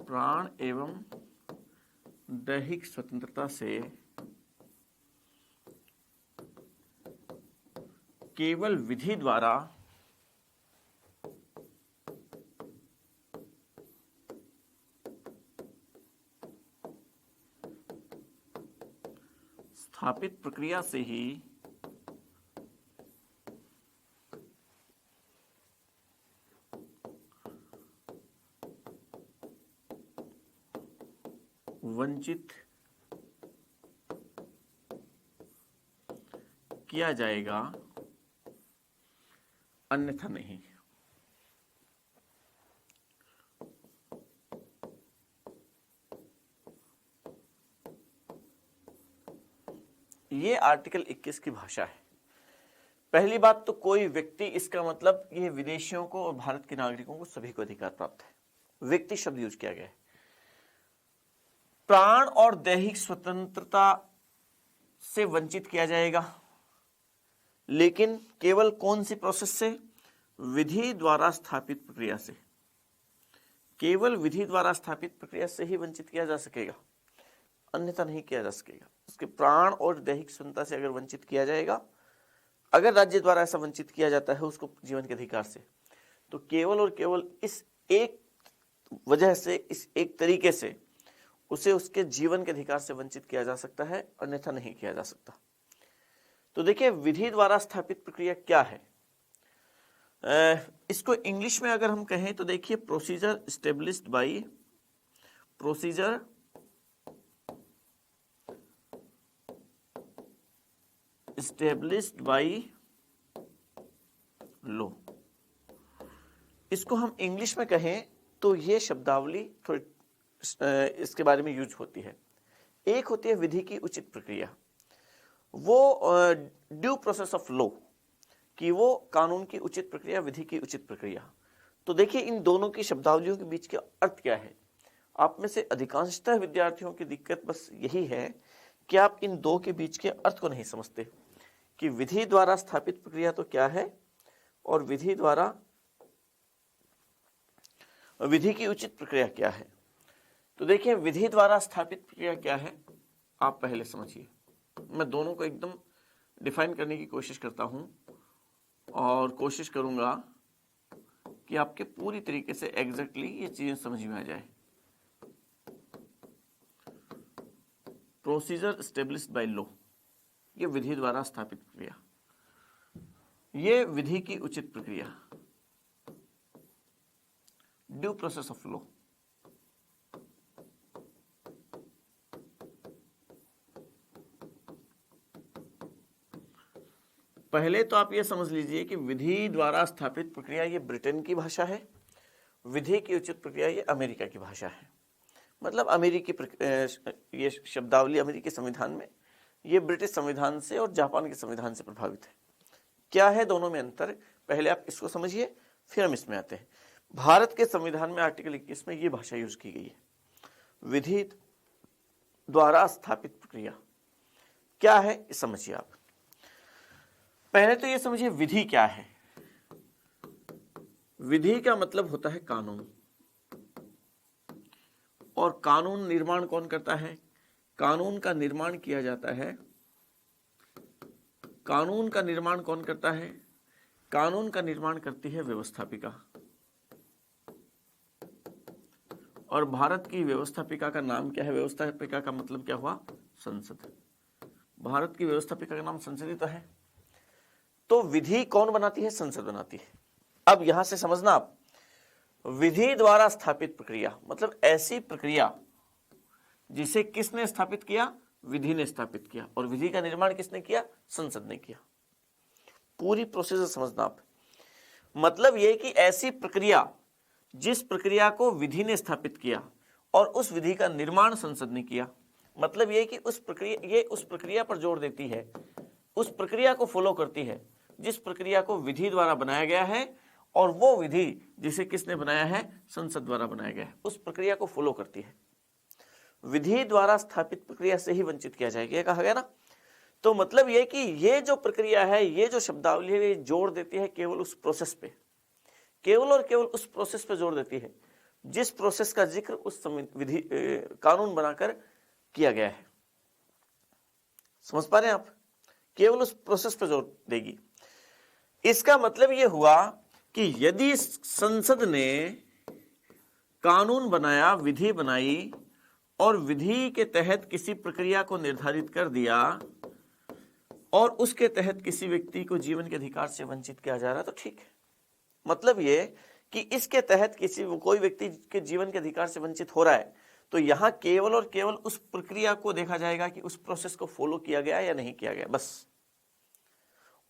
प्राण एवं दैहिक स्वतंत्रता से केवल विधि द्वारा स्थापित प्रक्रिया से ही वंचित किया जाएगा, अन्यथा नहीं। ये आर्टिकल 21 की भाषा है। पहली बात तो कोई व्यक्ति, इसका मतलब ये विदेशियों को और भारत के नागरिकों को सभी को अधिकार प्राप्त है। व्यक्ति शब्द यूज किया गया है। प्राण और दैहिक स्वतंत्रता से वंचित किया जाएगा, लेकिन केवल कौन सी प्रोसेस से? विधि द्वारा स्थापित प्रक्रिया से। केवल विधि द्वारा स्थापित प्रक्रिया से ही वंचित किया जा सकेगा, अन्यथा नहीं किया जा सकेगा। उसके प्राण और दैहिक स्वतंत्रता से अगर वंचित किया जाएगा, अगर राज्य द्वारा ऐसा वंचित किया जाता है उसको जीवन के अधिकार से, तो केवल और केवल इस एक वजह से, इस एक तरीके से उसे उसके जीवन के अधिकार से वंचित किया जा सकता है, अन्यथा नहीं किया जा सकता। तो देखिए, विधि द्वारा स्थापित प्रक्रिया क्या है? इसको इंग्लिश में अगर हम कहें तो देखिए, प्रोसीजर एस्टेब्लिश्ड बाय लॉ। इसको हम इंग्लिश में कहें तो ये शब्दावली थोड़ी इसके बारे में यूज होती है। एक होती है विधि की उचित प्रक्रिया, वो ड्यू प्रोसेस ऑफ लॉ, कि वो कानून की उचित प्रक्रिया, विधि की उचित प्रक्रिया। तो देखिए, इन दोनों की शब्दावलियों के बीच का अर्थ क्या है? आप में से अधिकांशतः विद्यार्थियों की दिक्कत बस यही है कि आप इन दो के बीच के अर्थ को नहीं समझते कि विधि द्वारा स्थापित प्रक्रिया तो क्या है और विधि की उचित प्रक्रिया क्या है। तो देखिए, विधि द्वारा स्थापित प्रक्रिया क्या है, आप पहले समझिए। मैं दोनों को एकदम डिफाइन करने की कोशिश करता हूं और कोशिश करूंगा कि आपके पूरी तरीके से एग्जैक्टली ये चीजें समझ में आ जाए। प्रोसीजर एस्टेब्लिश्ड बाय लॉ, ये विधि द्वारा स्थापित प्रक्रिया, ये विधि की उचित प्रक्रिया, ड्यू प्रोसेस ऑफ लॉ। पहले तो आप ये समझ लीजिए कि विधि द्वारा स्थापित प्रक्रिया ये ब्रिटेन की भाषा है, विधि की उचित प्रक्रिया ये अमेरिका की भाषा है। मतलब अमेरिकी ये शब्दावली अमेरिकी संविधान में, ये ब्रिटिश संविधान से और जापान के संविधान से प्रभावित है। क्या है दोनों में अंतर? पहले आप इसको समझिए, फिर हम इसमें आते हैं। भारत के संविधान में आर्टिकल 21 में ये भाषा यूज की गई है, विधि द्वारा स्थापित प्रक्रिया क्या है, समझिए आप। पहले तो ये समझिए विधि क्या है। विधि का मतलब होता है कानून, और कानून निर्माण कौन करता है? कानून का निर्माण किया जाता है। कानून का निर्माण कौन करता है? कानून का निर्माण करती है व्यवस्थापिका, और भारत की व्यवस्थापिका का नाम क्या है? व्यवस्थापिका का मतलब क्या हुआ? संसद। भारत की व्यवस्थापिका का नाम संसद ही तो है। तो विधि कौन बनाती है? संसद बनाती है। अब यहां से समझना आप, विधि द्वारा स्थापित प्रक्रिया मतलब ऐसी प्रक्रिया जिसे किसने स्थापित किया? विधि ने स्थापित किया। और विधि का निर्माण किसने किया? संसद ने किया। पूरी प्रोसीजर समझना आप। मतलब यह कि ऐसी प्रक्रिया जिस प्रक्रिया को विधि ने स्थापित किया और उस विधि का निर्माण संसद ने किया। मतलब यह कि उस प्रक्रिया पर जोर देती है, उस प्रक्रिया को फॉलो करती है जिस प्रक्रिया को विधि द्वारा बनाया गया है, और वो विधि जिसे किसने बनाया है? संसद द्वारा बनाया गया है, उस प्रक्रिया को फॉलो करती है। विधि द्वारा स्थापित प्रक्रिया से ही वंचित किया जाएगा, कहा गया ना। तो मतलब यह कि ये जो प्रक्रिया है, ये जो शब्दावली है, ये जोर देती है केवल उस प्रोसेस पे, केवल और केवल उस प्रोसेस पे जोर देती है जिस प्रोसेस का जिक्र उस विधि कानून बनाकर किया गया है। समझ पा रहे हैं आप? केवल उस प्रोसेस पर जोर देगी। इसका मतलब यह हुआ कि यदि संसद ने कानून बनाया, विधि बनाई और विधि के तहत किसी प्रक्रिया को निर्धारित कर दिया और उसके तहत किसी व्यक्ति को जीवन के अधिकार से वंचित किया जा रहा है, तो ठीक है। मतलब ये कि इसके तहत कोई व्यक्ति के जीवन के अधिकार से वंचित हो रहा है, तो यहां केवल और केवल उस प्रक्रिया को देखा जाएगा कि उस प्रोसेस को फॉलो किया गया या नहीं किया गया। बस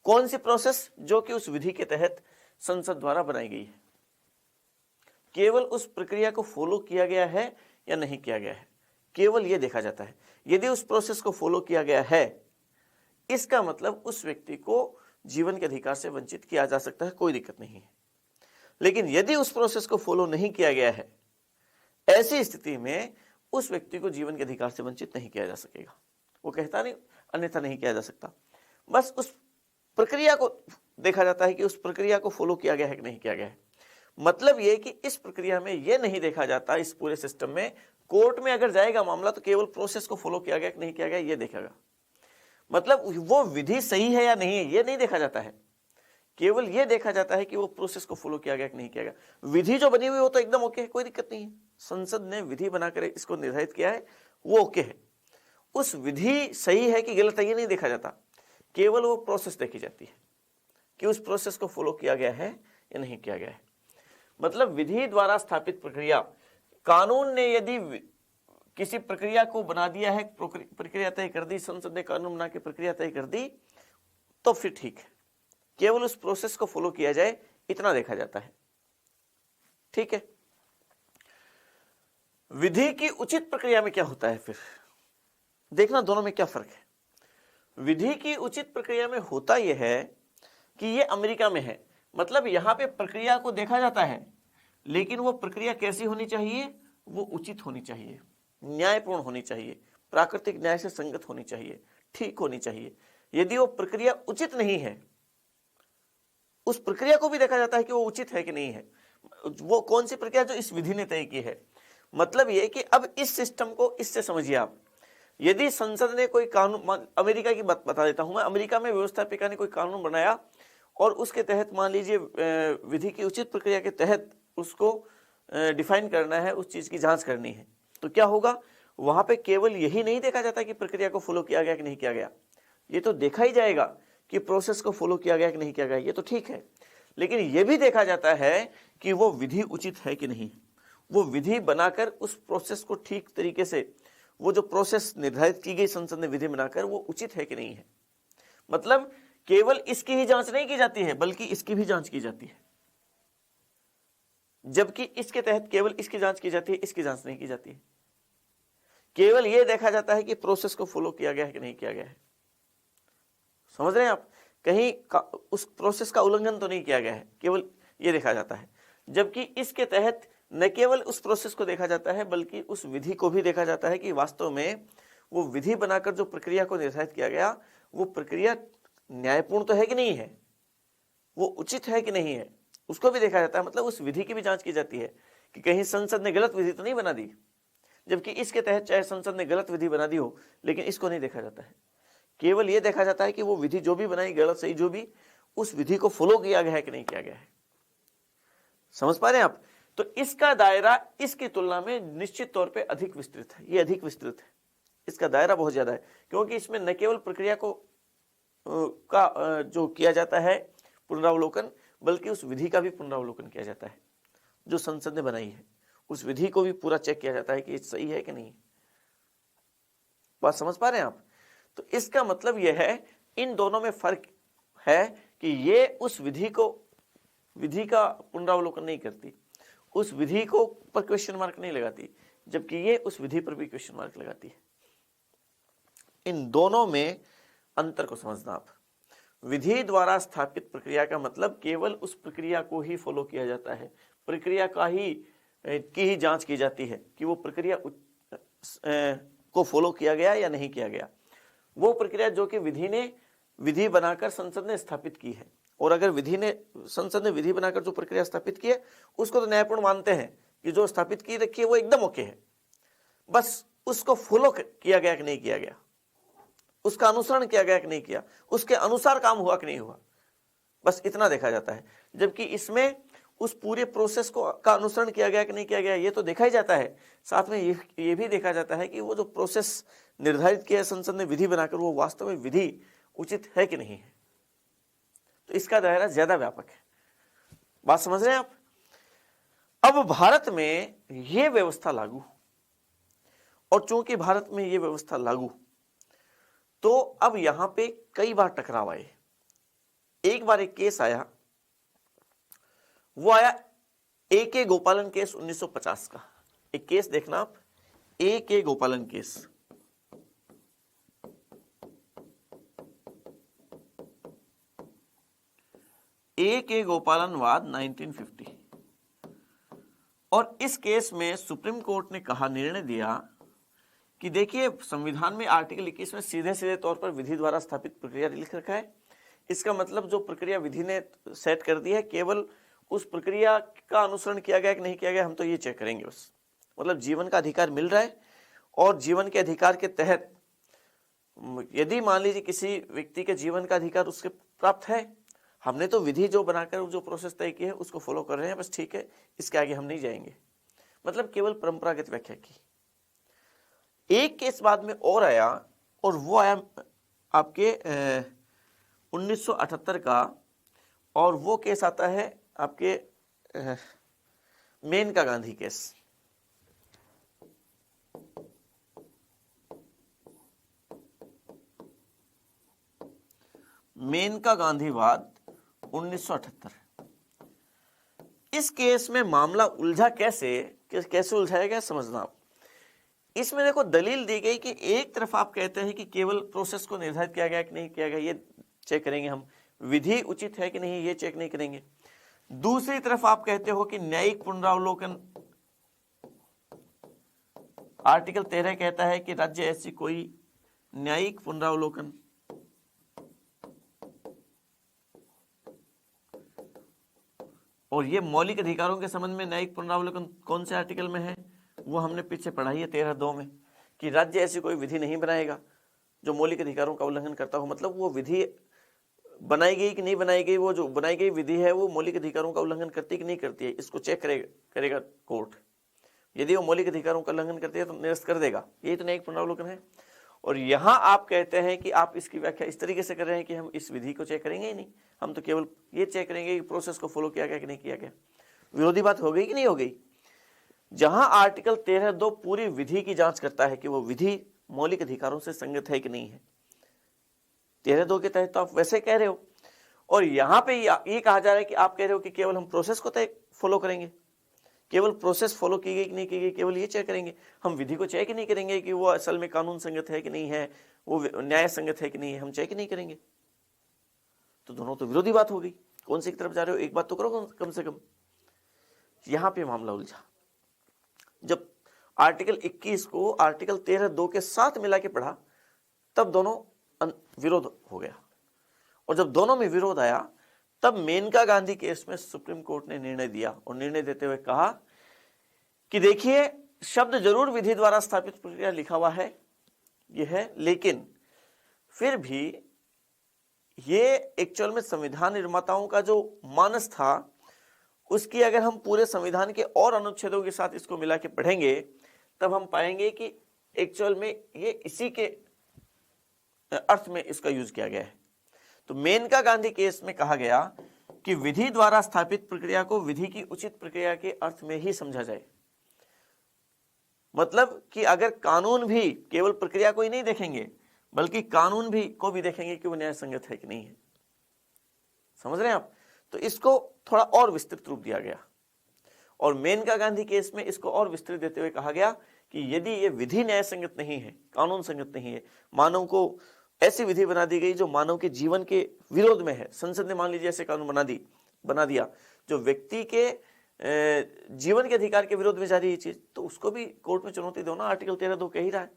कौन सी प्रोसेस? जो कि उस विधि के तहत संसद द्वारा बनाई गई है। केवल उस प्रक्रिया को फॉलो किया गया है या नहीं किया गया है, केवल यह देखा जाता है। यदि उस प्रोसेस को फॉलो किया गया है, इसका मतलब उस व्यक्ति को जीवन के अधिकार से वंचित किया जा सकता है, कोई दिक्कत नहीं है। लेकिन यदि उस प्रोसेस को फॉलो नहीं किया गया है, ऐसी स्थिति में उस व्यक्ति को जीवन के अधिकार से वंचित नहीं किया जा सकेगा। वो कहता नहीं, अन्यथा नहीं किया जा सकता। बस उस प्रक्रिया को देखा जाता है कि उस प्रक्रिया को फॉलो किया गया है कि नहीं किया गया है। मतलब यह कि इस प्रक्रिया में यह नहीं देखा जाता, इस पूरे सिस्टम में कोर्ट में अगर जाएगा मामला तो केवल प्रोसेस को फॉलो किया गया कि नहीं किया गया यह देखेगा। मतलब वो विधि सही है या नहीं है यह नहीं देखा जाता है, केवल यह देखा जाता है कि वो प्रोसेस को फॉलो किया गया कि नहीं किया गया। विधि जो बनी हुई वो तो एकदम ओके है, कोई दिक्कत नहीं है। संसद ने विधि बनाकर इसको निर्धारित किया है, वो ओके है। उस विधि सही है कि गलत है ये नहीं देखा जाता, केवल वो प्रोसेस देखी जाती है कि उस प्रोसेस को फॉलो किया गया है या नहीं किया गया है। मतलब विधि द्वारा स्थापित प्रक्रिया, कानून ने यदि किसी प्रक्रिया को बना दिया है, प्रक्रिया तय कर दी, संसद ने कानून बना के प्रक्रिया तय कर दी, तो फिर ठीक है, केवल उस प्रोसेस को फॉलो किया जाए इतना देखा जाता है। ठीक है। विधि की उचित प्रक्रिया में क्या होता है, फिर देखना दोनों में क्या फर्क है। विधि की उचित प्रक्रिया में होता यह है कि यह अमेरिका में है, मतलब यहां पे प्रक्रिया को देखा जाता है, लेकिन वो प्रक्रिया कैसी होनी चाहिए? वो उचित होनी चाहिए, न्यायपूर्ण होनी चाहिए, प्राकृतिक न्याय से संगत होनी चाहिए, ठीक होनी चाहिए। यदि वो प्रक्रिया उचित नहीं है, उस प्रक्रिया को भी देखा जाता है कि वो उचित है कि नहीं है। वो कौन सी प्रक्रिया? जो इस विधि ने तय की है। मतलब ये कि अब इस सिस्टम को इससे समझिए आप। यदि संसद ने कोई कानून, अमेरिका की बात बता देता हूं मैं, अमेरिका में व्यवस्थापिका ने कोई कानून बनाया और उसके तहत मान लीजिए विधि की उचित प्रक्रिया के तहत उसको डिफाइन करना है, उस चीज की जांच करनी है, तो क्या होगा? वहां पे केवल यही नहीं देखा जाता कि प्रक्रिया को फॉलो किया गया कि नहीं किया गया, ये तो देखा ही जाएगा कि प्रोसेस को फॉलो किया गया कि नहीं किया गया, ये तो ठीक है। लेकिन यह भी देखा जाता है कि वो विधि उचित है कि नहीं। वो विधि बनाकर उस प्रोसेस को ठीक तरीके से, वो जो प्रोसेस निर्धारित की गई संसद ने विधि बनाकर, वो उचित है कि नहीं है। मतलब केवल इसकी ही जांच नहीं की जाती है, बल्कि इसकी भी जांच की जाती है। जबकि इसके तहत केवल इसकी जांच की जाती है, इसकी जांच नहीं की जाती है। केवल यह देखा जाता है कि प्रोसेस को फॉलो किया गया है कि नहीं किया गया है। समझ रहे हैं आप? कहीं उस प्रोसेस का उल्लंघन तो नहीं किया गया है, केवल यह देखा जाता है। जबकि इसके तहत न केवल उस प्रोसेस को देखा जाता है, बल्कि उस विधि को भी देखा जाता है कि वास्तव में वो विधि बनाकर जो प्रक्रिया को निर्धारित किया गया, वो प्रक्रिया न्यायपूर्ण तो है कि नहीं है, वो उचित है कि नहीं है, उसको भी देखा जाता है। मतलब उस विधि की भी जांच की जाती है कि कहीं संसद ने गलत विधि तो नहीं बना दी। जबकि इसके तहत चाहे संसद ने गलत विधि बना दी हो, लेकिन इसको नहीं देखा जाता है। केवल यह देखा जाता है कि वो विधि जो भी बनाई, गलत सही जो भी, उस विधि को फॉलो किया गया है कि नहीं किया गया है। समझ पा रहे हैं आप? तो इसका दायरा इसकी तुलना में निश्चित तौर पे अधिक विस्तृत है। ये अधिक विस्तृत है, इसका दायरा बहुत ज्यादा है, क्योंकि इसमें न केवल प्रक्रिया को का जो किया जाता है पुनरावलोकन, बल्कि उस विधि का भी पुनरावलोकन किया जाता है जो संसद ने बनाई है। उस विधि को भी पूरा चेक किया जाता है कि ये सही है कि नहीं। बात समझ पा रहे हैं आप? तो इसका मतलब यह है, इन दोनों में फर्क है कि ये उस विधि का पुनरावलोकन नहीं करती, उस विधि को पर क्वेश्चन मार्क नहीं लगाती, जबकि ये उस विधि पर भी क्वेश्चन मार्क लगाती है। इन दोनों में अंतर को समझना आप। विधि द्वारा स्थापित प्रक्रिया का मतलब केवल उस प्रक्रिया को ही फॉलो किया जाता है, प्रक्रिया की ही जांच की जाती है कि वो प्रक्रिया को फॉलो किया गया या नहीं किया गया। वो प्रक्रिया जो कि विधि बनाकर संसद ने स्थापित की है, और अगर संसद ने विधि बनाकर जो प्रक्रिया स्थापित की है, उसको तो न्यायपूर्ण मानते हैं कि जो स्थापित की रखी है वो एकदम ओके है, बस उसको फॉलो किया गया कि नहीं किया गया, उसका अनुसरण किया गया कि नहीं किया, उसके अनुसार काम हुआ कि नहीं हुआ, बस इतना देखा जाता है। जबकि इसमें उस पूरे प्रोसेस को का अनुसरण किया गया कि नहीं किया गया ये तो देखा ही जाता है, साथ में ये भी देखा जाता है कि वो जो प्रोसेस निर्धारित किया है संसद ने विधि बनाकर, वो वास्तव में विधि उचित है कि नहीं है। तो इसका दायरा ज्यादा व्यापक है। बात समझ रहे हैं आप? अब भारत में ये व्यवस्था लागू, और चूंकि भारत में ये व्यवस्था लागू, तो अब यहां पे कई बार टकराव आए। एक बार एक केस आया, वो आया A.K. गोपालन केस 1950 का। एक केस देखना आप, A.K. गोपालन केस। A.K. गोपालन वाद 1950। और इस केस में सुप्रीम कोर्ट ने कहा, निर्णय दिया कि देखिए संविधान में आर्टिकल 21 में सीधे सीधे तौर पर विधि द्वारा स्थापित प्रक्रिया लिख रखा है। इसका मतलब जो प्रक्रिया विधि ने सेट कर दी है, केवल उस प्रक्रिया का अनुसरण किया गया कि नहीं किया गया हम तो ये चेक करेंगे बस। मतलब जीवन का अधिकार मिल रहा है, और जीवन के अधिकार के तहत यदि मान लीजिए किसी व्यक्ति के जीवन का अधिकार उसके प्राप्त है, हमने तो विधि जो बनाकर जो प्रोसेस तय की है उसको फॉलो कर रहे हैं, बस ठीक है, इसके आगे हम नहीं जाएंगे। मतलब केवल परंपरागत व्याख्या की। एक केस बाद में और आया, और वो आया आपके 1978 का, और वो केस आता है आपके मेनका गांधी केस। मेनका गांधीवाद 1978। इस केस में मामला उलझा कैसे उलझाया गया समझना आप। इसमें देखो दलील दी गई कि एक तरफ आप कहते हैं कि केवल प्रोसेस को निर्धारित किया गया कि नहीं किया गया ये चेक करेंगे हम, विधि उचित है कि नहीं ये चेक नहीं करेंगे। दूसरी तरफ आप कहते हो कि न्यायिक पुनरावलोकन, आर्टिकल 13 कहता है कि राज्य ऐसी कोई न्यायिक पुनरावलोकन और ये मौलिक अधिकारों के संबंध में न्यायिक पुनरावलोकन कौन से आर्टिकल में है, वो हमने पीछे पढ़ाई है 13(2) में, कि राज्य ऐसी कोई विधि नहीं बनाएगा जो मौलिक अधिकारों का उल्लंघन करता हो। मतलब वो विधि बनाई गई कि नहीं बनाई गई, वो जो बनाई गई विधि है वो मौलिक अधिकारों का उल्लंघन करती है कि नहीं करती है, इसको चेक करेगा कोर्ट। यदि वो मौलिक अधिकारों का उल्लंघन करती है तो निरस्त कर देगा। यही तो न्यायिक पुनरावलोकन है। और यहां आप कहते हैं कि आप इसकी व्याख्या इस तरीके से कर रहे हैं कि हम इस विधि को चेक करेंगे ही नहीं, हम तो केवल ये चेक करेंगे कि प्रोसेस को फॉलो किया गया कि नहीं किया गया। विरोधी बात हो गई कि नहीं हो गई? जहां आर्टिकल 13(2) पूरी विधि की जांच करता है कि वो विधि मौलिक अधिकारों से संगत है कि नहीं है, 13(2) के तहत तो आप वैसे कह रहे हो, और यहां पे ये कहा जा रहा है कि आप कह रहे हो कि केवल हम प्रोसेस को तय फॉलो करेंगे, केवल प्रोसेस फॉलो की गई कि नहीं की गई, केवल ये चेक करेंगे, हम विधि को चेक ही नहीं करेंगे कि वो असल में कानून संगत है कि नहीं है, वो न्याय संगत है कि नहीं है, हम चेक ही नहीं करेंगे। तो दोनों तो विरोधी बात हो गई। कौन सी की तरफ जा रहे हो, एक बात तो करो कम से कम। यहां पे मामला उलझा जब आर्टिकल 21 को आर्टिकल 13(2) के साथ मिला के पढ़ा, तब दोनों विरोध हो गया। और जब दोनों में विरोध आया, तब मेनका गांधी केस में सुप्रीम कोर्ट ने निर्णय दिया, और निर्णय देते हुए कहा कि देखिए शब्द जरूर विधि द्वारा स्थापित प्रक्रिया लिखा हुआ है, यह है, लेकिन फिर भी ये एक्चुअल में संविधान निर्माताओं का जो मानस था, उसकी अगर हम पूरे संविधान के और अनुच्छेदों के साथ इसको मिला के पढ़ेंगे, तब हम पाएंगे कि एक्चुअल में ये इसी के अर्थ में इसका यूज किया गया है। तो मेनका गांधी केस में कहा गया कि विधि द्वारा स्थापित प्रक्रिया को विधि की उचित प्रक्रिया के अर्थ में ही समझा जाए। मतलब कि अगर कानून भी केवल प्रक्रिया को ही नहीं देखेंगे, बल्कि कानून भी को भी देखेंगे कि वो न्याय संगत है कि नहीं है। समझ रहे हैं आप? तो इसको थोड़ा और विस्तृत रूप दिया गया, और मेनका गांधी केस में इसको और विस्तृत देते हुए कहा गया कि यदि ये विधि न्याय संगत नहीं है, कानून संगत नहीं है, मानव को ऐसी विधि बना दी गई जो मानव के जीवन के विरोध में है, संसद ने मान लीजिए ऐसे कानून बना दिया जो व्यक्ति के जीवन के अधिकार के विरोध में जा रही है चीज, तो उसको भी कोर्ट में चुनौती दो ना। आर्टिकल 13(2) कह ही रहा है,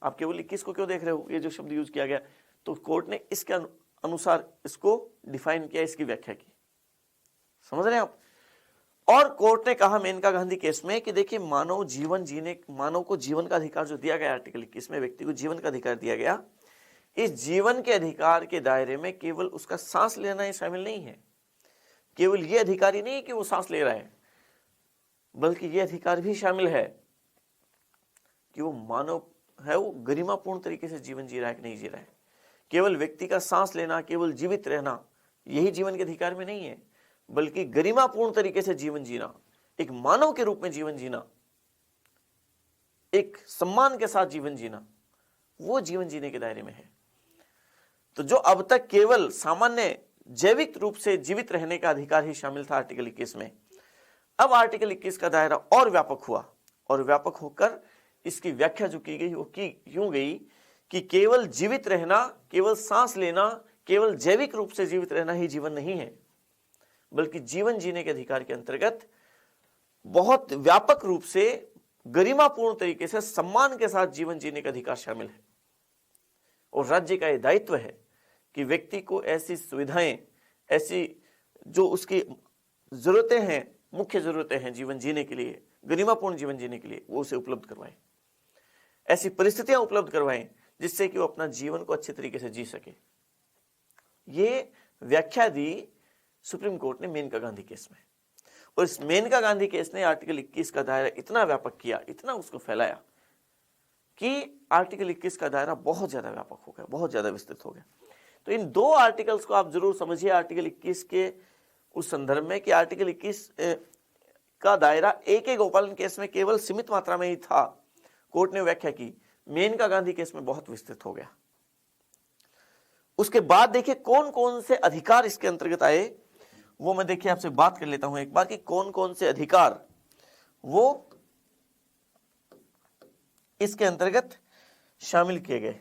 आप केवल 21 को क्यों देख रहे हो? ये जो शब्द यूज किया गया, तो कोर्ट ने इसके अनुसार इसको डिफाइन किया, इसकी व्याख्या की। समझ रहे हैं आप? और कोर्ट ने कहा मेनका गांधी केस में कि देखिए मानव को जीवन का अधिकार जो दिया गया आर्टिकल 21 में, व्यक्ति को जीवन का अधिकार दिया गया, इस जीवन के अधिकार के दायरे में केवल उसका सांस लेना ही शामिल नहीं है। केवल ये अधिकार ही नहीं है कि वो सांस ले रहा है, बल्कि ये अधिकार भी शामिल है कि वो मानव है, वो गरिमापूर्ण तरीके से जीवन जी रहा है कि नहीं जी रहा है। केवल व्यक्ति का सांस लेना, केवल जीवित रहना, यही जीवन के अधिकार में नहीं है, बल्कि गरिमापूर्ण तरीके से जीवन जीना, एक मानव के रूप में जीवन जीना, एक सम्मान के साथ जीवन जीना, वो जीवन जीने के दायरे में है। तो जो अब तक केवल सामान्य जैविक रूप से जीवित रहने का अधिकार ही शामिल था आर्टिकल 21 में, अब आर्टिकल 21 का दायरा और व्यापक हुआ, और व्यापक होकर इसकी व्याख्या जो की गई वो की यूं गई कि केवल जीवित रहना, केवल सांस लेना, केवल जैविक रूप से जीवित रहना ही जीवन नहीं है, बल्कि जीवन जीने के अधिकार के अंतर्गत बहुत व्यापक रूप से गरिमापूर्ण तरीके से सम्मान के साथ जीवन जीने का अधिकार शामिल है। और राज्य का यह दायित्व है कि व्यक्ति को ऐसी सुविधाएं, ऐसी जो उसकी जरूरतें हैं, मुख्य जरूरतें हैं जीवन जीने के लिए, गरिमापूर्ण जीवन जीने के लिए, वो उसे उपलब्ध करवाएं, ऐसी परिस्थितियां उपलब्ध करवाएं जिससे कि वो अपना जीवन को अच्छे तरीके से जी सके। ये व्याख्या दी सुप्रीम कोर्ट ने मेनका गांधी केस में। और इस मेनका गांधी केस ने आर्टिकल 21 का दायरा इतना व्यापक किया, इतना उसको फैलाया कि आर्टिकल 21 का दायरा बहुत ज्यादा व्यापक हो गया, बहुत ज्यादा विस्तृत हो गया। तो इन दो आर्टिकल्स को आप जरूर समझिए आर्टिकल 21 के उस संदर्भ में कि आर्टिकल 21 का दायरा AK गोपालन केस में केवल सीमित मात्रा में ही था, कोर्ट ने व्याख्या की, मेनका गांधी केस में बहुत विस्तृत हो गया। उसके बाद देखिए कौन कौन से अधिकार इसके अंतर्गत आए, वो मैं देखिए आपसे बात कर लेता हूं एक बार कि कौन कौन से अधिकार वो इसके अंतर्गत शामिल किए गए।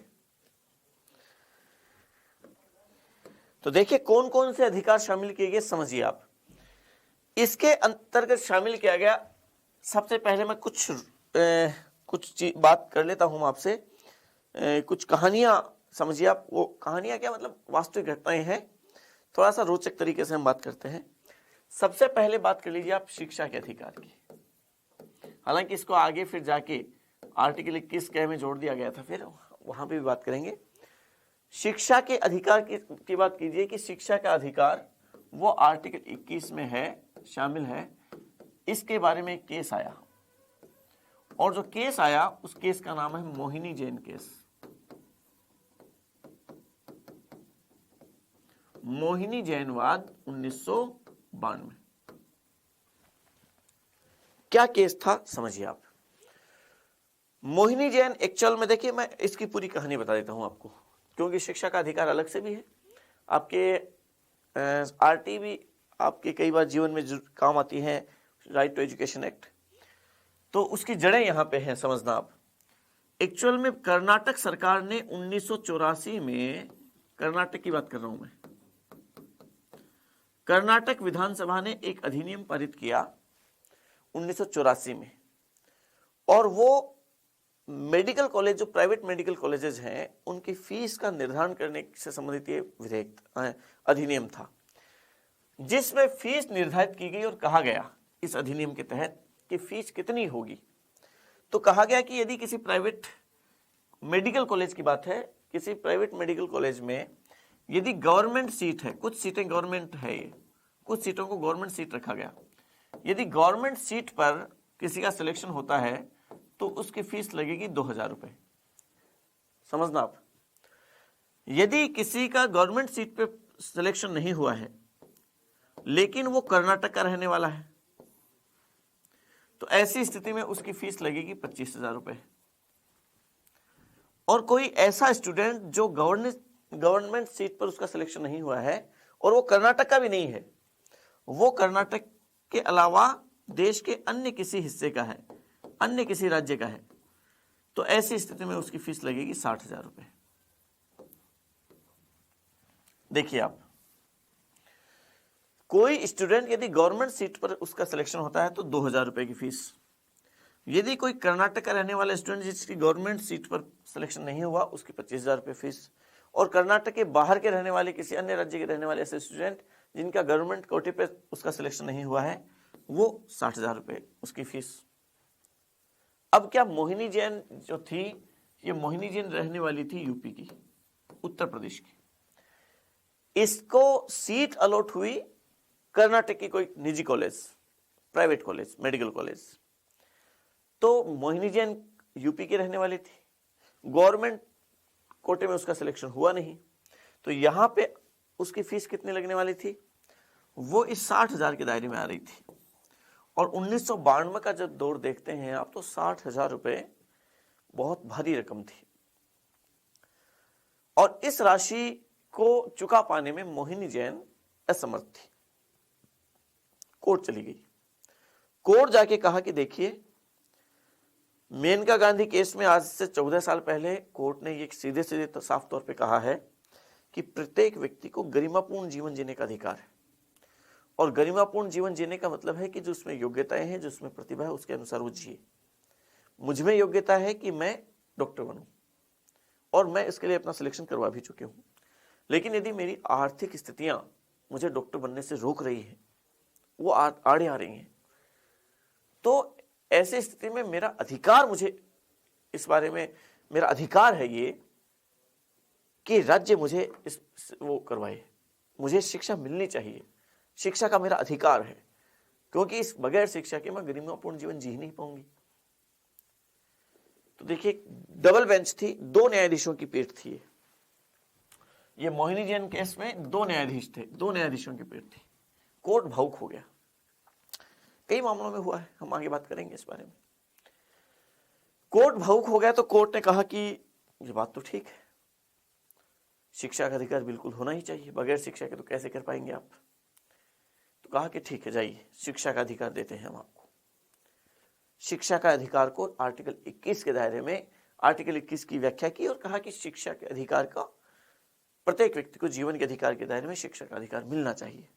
तो देखिए कौन कौन से अधिकार शामिल किए गए, समझिए आप। इसके अंतर्गत शामिल किया गया, सबसे पहले मैं कुछ बात कर लेता हूं आपसे, कुछ कहानियां समझिए आप। वो कहानियां क्या, मतलब वास्तविक घटनाएं हैं, थोड़ा सा रोचक तरीके से हम बात करते हैं। सबसे पहले बात कर लीजिए आप शिक्षा के अधिकार की। हालांकि इसको आगे फिर जाके आर्टिकल 21 के में जोड़ दिया गया था, फिर वहां पे भी बात करेंगे। शिक्षा के अधिकार की बात कीजिए कि शिक्षा का अधिकार वो आर्टिकल 21 में है, शामिल है। इसके बारे में एक केस आया, और जो केस आया उस केस का नाम है मोहिनी जैन केस। मोहिनी जैनवाद 1992। क्या केस था समझिए आप। मोहिनी जैन एक्चुअल में, देखिए मैं इसकी पूरी कहानी बता देता हूं आपको, क्योंकि शिक्षा का अधिकार अलग से भी है, आपके आरटी भी आपके कई बार जीवन में काम आती है, राइट टू एजुकेशन एक्ट, तो उसकी जड़ें यहां पे हैं, समझना आप। एक्चुअल में कर्नाटक सरकार ने 1984 में, कर्नाटक की बात कर रहा हूं मैं, कर्नाटक विधानसभा ने एक अधिनियम पारित किया 1984 में, और वो मेडिकल कॉलेज, जो प्राइवेट मेडिकल कॉलेजेस हैं, उनकी फीस का निर्धारण करने से संबंधित ये विधेयक अधिनियम था, जिसमें फीस निर्धारित की गई और कहा गया इस अधिनियम के तहत कि फीस कितनी होगी। तो कहा गया कि यदि किसी प्राइवेट मेडिकल कॉलेज की बात है, किसी प्राइवेट मेडिकल कॉलेज में यदि गवर्नमेंट सीट है, कुछ सीटें गवर्नमेंट है, ये कुछ सीटों को गवर्नमेंट सीट रखा गया, यदि गवर्नमेंट सीट पर किसी का सिलेक्शन होता है तो उसकी फीस लगेगी 2000 रुपए, समझना आप। यदि किसी का गवर्नमेंट सीट पे सिलेक्शन नहीं हुआ है लेकिन वो कर्नाटक का रहने वाला है, तो ऐसी स्थिति में उसकी फीस लगेगी 25,000 रुपए। और कोई ऐसा स्टूडेंट जो गवर्नमेंट सीट पर उसका सिलेक्शन नहीं हुआ है और वो कर्नाटक का भी नहीं है, वो कर्नाटक के अलावा देश के अन्य किसी हिस्से का है, अन्य किसी राज्य का है, तो ऐसी स्थिति में उसकी फीस लगेगी 60,000 रुपए। देखिए आप, कोई स्टूडेंट यदि गवर्नमेंट सीट पर उसका सिलेक्शन होता है तो 2000 रुपए की फीस। यदि कोई कर्नाटक का रहने वाला स्टूडेंट जिसकी गवर्नमेंट सीट पर सिलेक्शन नहीं हुआ, उसकी 25,000 रुपए फीस। और कर्नाटक के बाहर के रहने वाले, किसी अन्य राज्य के रहने वाले ऐसे स्टूडेंट जिनका गवर्नमेंट कोटे पे उसका सिलेक्शन नहीं हुआ है, वो 60,000 रुपये उसकी फीस। अब क्या मोहिनी जैन जो थी, ये मोहिनी जैन रहने वाली थी यूपी की, उत्तर प्रदेश की। इसको सीट अलॉट हुई कर्नाटक की कोई निजी college, private college, medical college. तो मोहिनी जैन यूपी की रहने वाली थी, गवर्नमेंट कोटे में उसका सिलेक्शन हुआ नहीं, तो यहां पे उसकी फीस कितनी लगने वाली थी, वो इस 60,000 के दायरे में आ रही थी। और 1992 का जब दौर देखते हैं आप, तो 60,000 रुपए बहुत भारी रकम थी। और इस राशि को चुका पाने में मोहिनी जैन असमर्थ थी। कोर्ट चली गई। कोर्ट जाके कहा कि देखिए, मेनका गांधी केस में आज से 14 साल पहले कोर्ट ने ये सीधे सीधे साफ तौर पे कहा है कि प्रत्येक व्यक्ति को गरिमापूर्ण जीवन जीने का अधिकार है। और गरिमापूर्ण जीवन जीने का मतलब है कि जो उसमें योग्यताएं हैं, जो उसमें प्रतिभा है, उसके अनुसार वो जिए। मुझ में योग्यता है कि मैं डॉक्टर बनूं, और मैं इसके लिए अपना सिलेक्शन करवा भी चुकी हूं। लेकिन यदि मेरी आर्थिक स्थितियां मुझे डॉक्टर बनने से रोक रही है, वो आड़े आ रही हैं, तो ऐसी स्थिति में मेरा अधिकार, मुझे इस बारे में मेरा अधिकार है ये कि राज्य मुझे वो करवाए, मुझे शिक्षा मिलनी चाहिए, शिक्षा का मेरा अधिकार है, क्योंकि इस बगैर शिक्षा के मैं गरिमापूर्ण जीवन जी नहीं पाऊंगी। तो देखिए, डबल बेंच थी, 2 न्यायाधीशों की पीठ थी। ये मोहिनी जैन केस में 2 न्यायाधीश थे, 2 न्यायाधीशों की पीठ थी। कोर्ट भावुक हो गया। कई मामलों में हुआ है, हम आगे बात करेंगे इस बारे में। कोर्ट भावुक हो गया तो कोर्ट ने कहा कि ये बात तो ठीक है, शिक्षा का अधिकार बिल्कुल होना ही चाहिए, बगैर शिक्षा के तो कैसे कर पाएंगे आप। तो कहा कि ठीक है, जाइए, शिक्षा का अधिकार देते हैं हम आपको। शिक्षा का अधिकार को आर्टिकल 21 के दायरे में, आर्टिकल 21 की व्याख्या की और कहा कि शिक्षा के अधिकार का प्रत्येक व्यक्ति को जीवन के अधिकार के दायरे में शिक्षा का अधिकार मिलना चाहिए।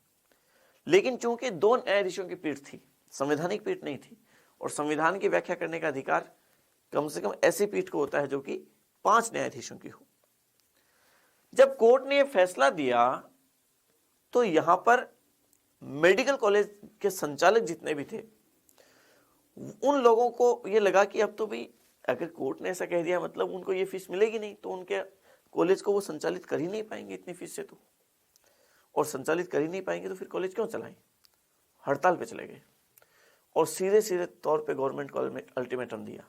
लेकिन चूंकि 2 न्यायाधीशों की पीठ थी, संवैधानिक पीठ नहीं थी, और संविधान की व्याख्या करने का अधिकार कम से कम ऐसी पीठ को होता है जो कि 5 न्यायाधीशों की हो। जब कोर्ट ने यह फैसला दिया तो यहां पर मेडिकल कॉलेज के संचालक जितने भी थे, उन लोगों को यह लगा कि अब तो भाई, अगर कोर्ट ने ऐसा कह दिया मतलब उनको ये फीस मिलेगी नहीं, तो उनके कॉलेज को वो संचालित कर ही नहीं पाएंगे इतनी फीस से। तो और संचालित कर ही नहीं पाएंगे तो फिर कॉलेज क्यों चलाएं। हड़ताल पे चले गए और सीधे सीधे तौर पे गवर्नमेंट कॉलेज में अल्टीमेटम दिया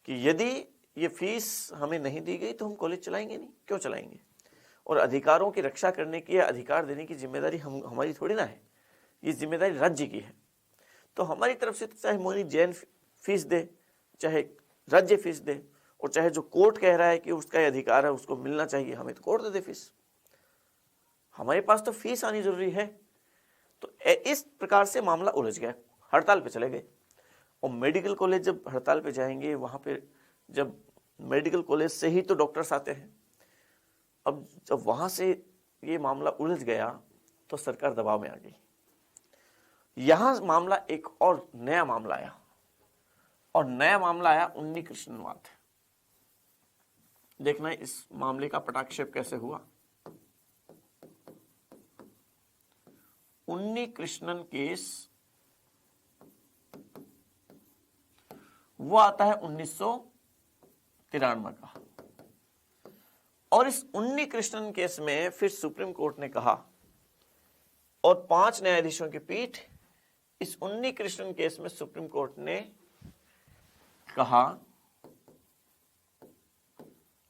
कि यदि ये फीस हमें नहीं दी गई तो हम कॉलेज चलाएंगे नहीं। क्यों चलाएंगे? और अधिकारों की रक्षा करने की या अधिकार देने की जिम्मेदारी हमारी थोड़ी ना है, ये जिम्मेदारी राज्य की है। तो हमारी तरफ से तो चाहे मोहिनी जैन फीस दे, चाहे राज्य फीस दे, और चाहे जो कोर्ट कह रहा है कि उसका अधिकार है उसको मिलना चाहिए, हमें तो कोर्ट दे दे फीस, हमारे पास तो फीस आनी जरूरी है। तो इस प्रकार से मामला उलझ गया, हड़ताल पे चले गए। और मेडिकल कॉलेज जब हड़ताल पे जाएंगे, वहां पे जब मेडिकल कॉलेज से ही तो डॉक्टर्स आते हैं, अब जब वहां से ये मामला उलझ गया तो सरकार दबाव में आ गई। यहां मामला एक और नया मामला आया, और नया मामला आया उन्नी कृष्णनवाद। देखना इस मामले का पटाक्षेप कैसे हुआ। उन्नी कृष्णन केस वो आता है 1993 का, और इस उन्नी कृष्णन केस में फिर सुप्रीम कोर्ट ने कहा, और 5 न्यायाधीशों की पीठ, इस उन्नी कृष्णन केस में सुप्रीम कोर्ट ने कहा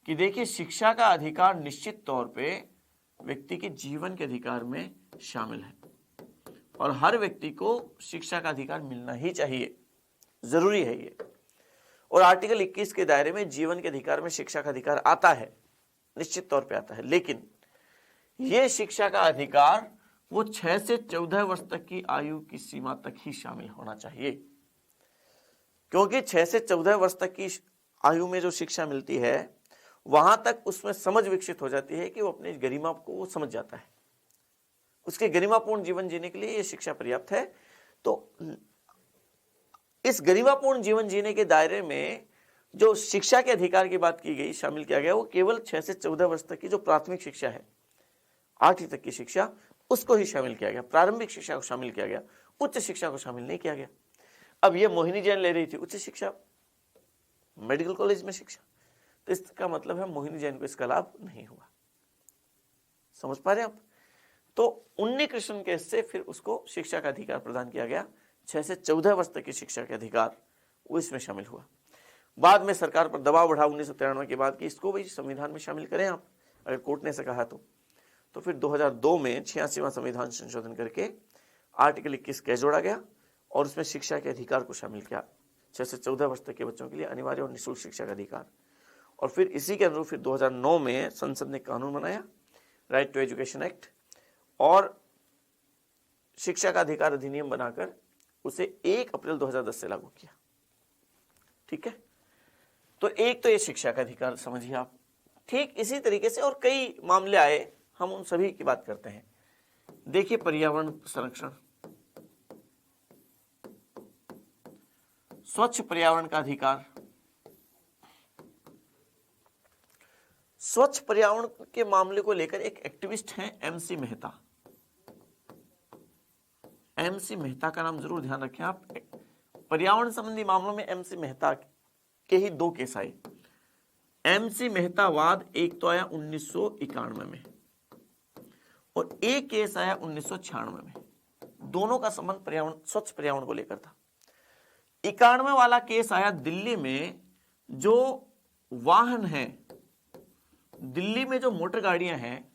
कि देखिए, शिक्षा का अधिकार निश्चित तौर पे व्यक्ति के जीवन के अधिकार में शामिल है, और हर व्यक्ति को शिक्षा का अधिकार मिलना ही चाहिए, जरूरी है ये। और आर्टिकल 21 के दायरे में जीवन के अधिकार में शिक्षा का अधिकार आता है, निश्चित तौर पे आता है। लेकिन यह शिक्षा का अधिकार वो 6 से 14 वर्ष तक की आयु की सीमा तक ही शामिल होना चाहिए, क्योंकि 6 से 14 वर्ष तक की आयु में जो शिक्षा मिलती है, वहां तक उसमें समझ विकसित हो जाती है कि वो अपनी गरिमा को वो समझ जाता है, उसके गरिमापूर्ण जीवन जीने के लिए ये शिक्षा पर्याप्त है। तो इस गरिमापूर्ण जीवन जीने के दायरे में जो शिक्षा के अधिकार की बात की गई, शामिल किया गया, वो केवल 6 से 14 वर्ष तक की जो प्राथमिक शिक्षा है, 8वीं तक की शिक्षा, उसको ही शामिल किया गया, प्रारंभिक शिक्षा को शामिल किया गया। उच्च शिक्षा को शामिल नहीं किया गया। अब ये मोहिनी जैन ले रही थी उच्च शिक्षा, मेडिकल कॉलेज में शिक्षा, तो इसका मतलब है मोहिनी जैन को इसका लाभ नहीं हुआ। समझ पा रहे हैं आप? तो उन्नी कृष्ण केस से फिर उसको शिक्षा का अधिकार प्रदान किया गया, 6 से 14 वर्ष तक की शिक्षा के अधिकार वो इसमें शामिल हुआ। बाद में सरकार पर दबाव बढ़ा 1993 के बाद कि इसको भी संविधान में शामिल करें आप, अगर कोर्ट ने ऐसा कहा तो फिर 2002 में 86वां संविधान संशोधन करके आर्टिकल 21 के जोड़ा गया और उसमें शिक्षा के अधिकार को शामिल किया, 6 से 14 वर्ष तक के बच्चों के लिए अनिवार्य और निःशुल्क शिक्षा का अधिकार। और फिर इसी के अनुरूप फिर 2009 में संसद ने कानून बनाया, राइट टू एजुकेशन एक्ट, और शिक्षा का अधिकार अधिनियम बनाकर उसे 1 अप्रैल 2010 से लागू किया। ठीक है, तो एक तो ये शिक्षा का अधिकार समझिए आप। ठीक इसी तरीके से और कई मामले आए, हम उन सभी की बात करते हैं। देखिए पर्यावरण संरक्षण, स्वच्छ पर्यावरण का अधिकार। स्वच्छ पर्यावरण के मामले को लेकर एक एक्टिविस्ट हैं MC मेहता। MC मेहता का नाम जरूर ध्यान रखें आप। पर्यावरण संबंधी मामलों में MC मेहता के ही 2 केस आए। MC मेहतावाद एक तो आया 1991 में और एक केस आया 1996 में। दोनों का संबंध पर्यावरण, स्वच्छ पर्यावरण को लेकर था। 91 वाला केस आया दिल्ली में, जो वाहन हैं, दिल्ली में जो मोटर गाड़ियां हैं,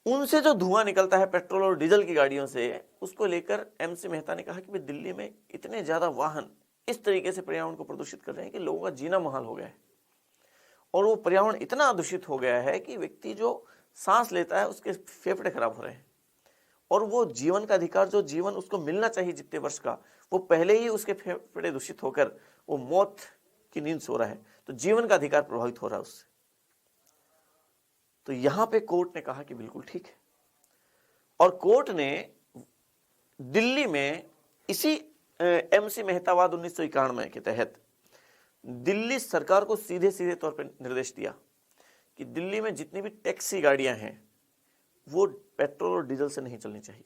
उनसे जो धुआं निकलता है पेट्रोल और डीजल की गाड़ियों से, उसको लेकर MC मेहता ने कहा कि भाई दिल्ली में इतने ज्यादा वाहन इस तरीके से पर्यावरण को प्रदूषित कर रहे हैं कि लोगों का जीना मुहाल हो गया है, और वो पर्यावरण इतना दूषित हो गया है कि व्यक्ति जो सांस लेता है उसके फेफड़े खराब हो रहे हैं, और वो जीवन का अधिकार, जो जीवन उसको मिलना चाहिए जितने वर्ष का, वो पहले ही उसके फेफड़े दूषित होकर वो मौत की नींद सो रहा है, तो जीवन का अधिकार प्रभावित हो रहा है उससे। तो यहां पे कोर्ट ने कहा कि बिल्कुल ठीक है, और कोर्ट ने दिल्ली में इसी MC मेहतावाद 1991 के तहत दिल्ली सरकार को सीधे सीधे तौर पर निर्देश दिया कि दिल्ली में जितनी भी टैक्सी गाड़ियां हैं वो पेट्रोल और डीजल से नहीं चलनी चाहिए,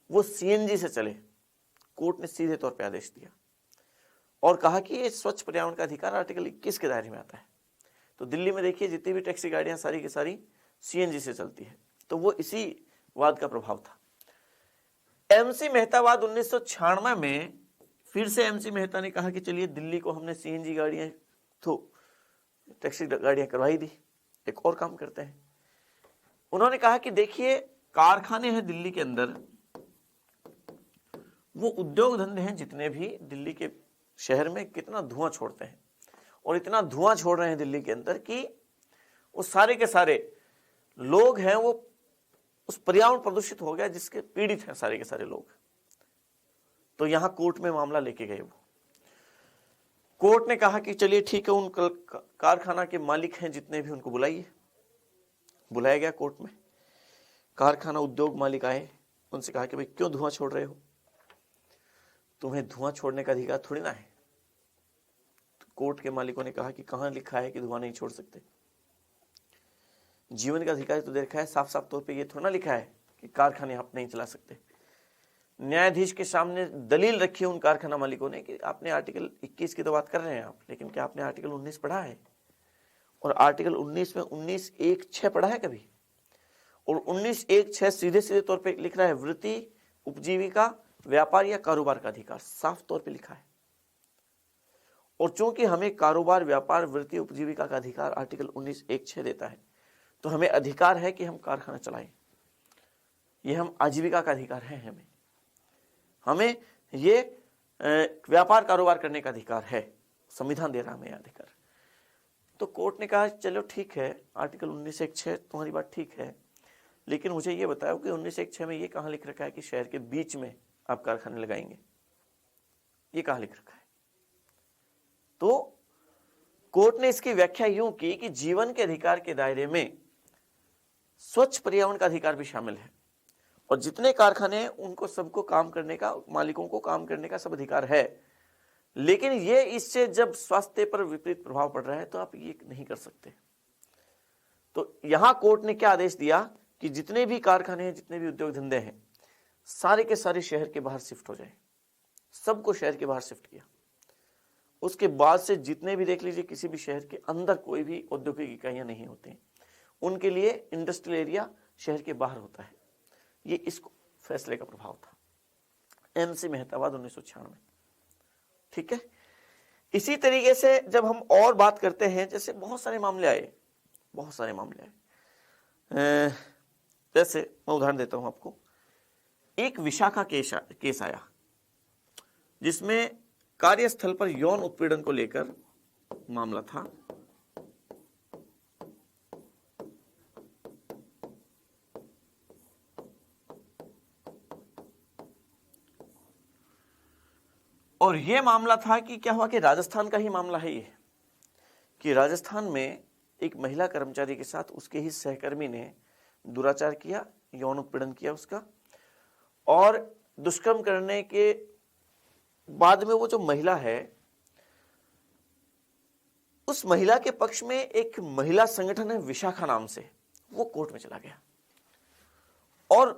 वो CNG से चले। कोर्ट ने सीधे तौर पर आदेश दिया और कहा कि ये स्वच्छ पर्यावरण का अधिकार आर्टिकल 21 के दायरे में आता है। तो दिल्ली में देखिए जितनी भी टैक्सी गाड़ियां सारी की सारी CNG से चलती है, तो वो इसी वाद का प्रभाव था। MC मेहतावाद 1996 में फिर से MC मेहता ने कहा कि चलिए दिल्ली को हमने CNG गाड़ियां तो टैक्सी गाड़ियां करवाई दी, एक और काम करते हैं। उन्होंने कहा कि देखिए कारखाने हैं दिल्ली के अंदर, वो उद्योग धंधे हैं जितने भी दिल्ली के शहर में, कितना धुआं छोड़ते हैं, और इतना धुआं छोड़ रहे हैं दिल्ली के अंदर कि वो सारे के सारे लोग हैं वो उस पर्यावरण प्रदूषित हो गया जिसके पीड़ित हैं सारे के सारे लोग। तो यहां कोर्ट में मामला लेके गए वो। कोर्ट ने कहा कि चलिए ठीक है, उन कारखाना के मालिक हैं जितने भी उनको बुलाइए। बुलाया गया कोर्ट में, कारखाना उद्योग मालिक आए, उनसे कहा कि भाई क्यों धुआं छोड़ रहे हो, तुम्हें धुआं छोड़ने का अधिकार थोड़ी ना है। तो कोर्ट के मालिकों ने कहा कि कहां लिखा है कि धुआं नहीं छोड़ सकते, जीवन का अधिकार तो देखा है साफ साफ तौर पे, ये थोड़ा ना लिखा है कि कारखाने आप नहीं चला सकते। न्यायाधीश के सामने दलील रखी उन कारखाना मालिकों ने कि आपने आर्टिकल 21 की तो बात कर रहे हैं आप, लेकिन क्या आपने आर्टिकल 19 पढ़ा है? और आर्टिकल 19 में 19(1)(6) पढ़ा है कभी? और 19(1)(6) सीधे सीधे तौर पे लिख रहा है वृत्ति, उपजीविका, व्यापार या कारोबार का अधिकार, साफ तौर पे लिखा है। और चूंकि हमें कारोबार, व्यापार, वृत्ति, उपजीविका का अधिकार आर्टिकल 19(1)(6) देता है, तो हमें अधिकार है कि हम कारखाना चलाएं। ये हम आजीविका का अधिकार है, हमें ये व्यापार कारोबार करने का अधिकार है, संविधान दे रहा हमें अधिकार। तो कोर्ट ने कहा चलो ठीक है, आर्टिकल 19(1)(6) तुम्हारी बात ठीक है, लेकिन मुझे ये बताओ कि 19(1)(6) में ये कहां लिख रखा है कि शहर के बीच में आप कारखाने लगाएंगे? ये कहां लिख रखा है? तो कोर्ट ने इसकी व्याख्या यूं की कि जीवन के अधिकार के दायरे में स्वच्छ पर्यावरण का अधिकार भी शामिल है, और जितने कारखाने हैं उनको सबको काम करने का, मालिकों को काम करने का सब अधिकार है, लेकिन ये इससे जब स्वास्थ्य पर विपरीत प्रभाव पड़ रहा है तो आप ये नहीं कर सकते। तो यहां कोर्ट ने क्या आदेश दिया कि जितने भी कारखाने हैं, जितने भी उद्योग धंधे हैं, सारे के सारे शहर के बाहर शिफ्ट हो जाए, सबको शहर के बाहर शिफ्ट किया। उसके बाद से जितने भी देख लीजिए किसी भी शहर के अंदर कोई भी औद्योगिक इकाइयां नहीं होती हैं, उनके लिए इंडस्ट्रियल एरिया शहर के बाहर होता है। ये इस फैसले का प्रभाव था, एमसी मेहताबाद 1996। ठीक है। इसी तरीके से जब हम और बात करते हैं, जैसे बहुत सारे मामले आए, जैसे मैं उदाहरण देता हूं आपको। एक विशाखा केस आया जिसमें कार्यस्थल पर यौन उत्पीड़न को लेकर मामला था। और यह मामला था कि क्या हुआ कि राजस्थान का ही मामला है ये, कि राजस्थान में एक महिला कर्मचारी के साथ उसके ही सहकर्मी ने दुराचार किया, यौन उत्पीड़न किया उसका, और दुष्कर्म करने के बाद में वो जो महिला है, उस महिला के पक्ष में एक महिला संगठन है विशाखा नाम से, वो कोर्ट में चला गया। और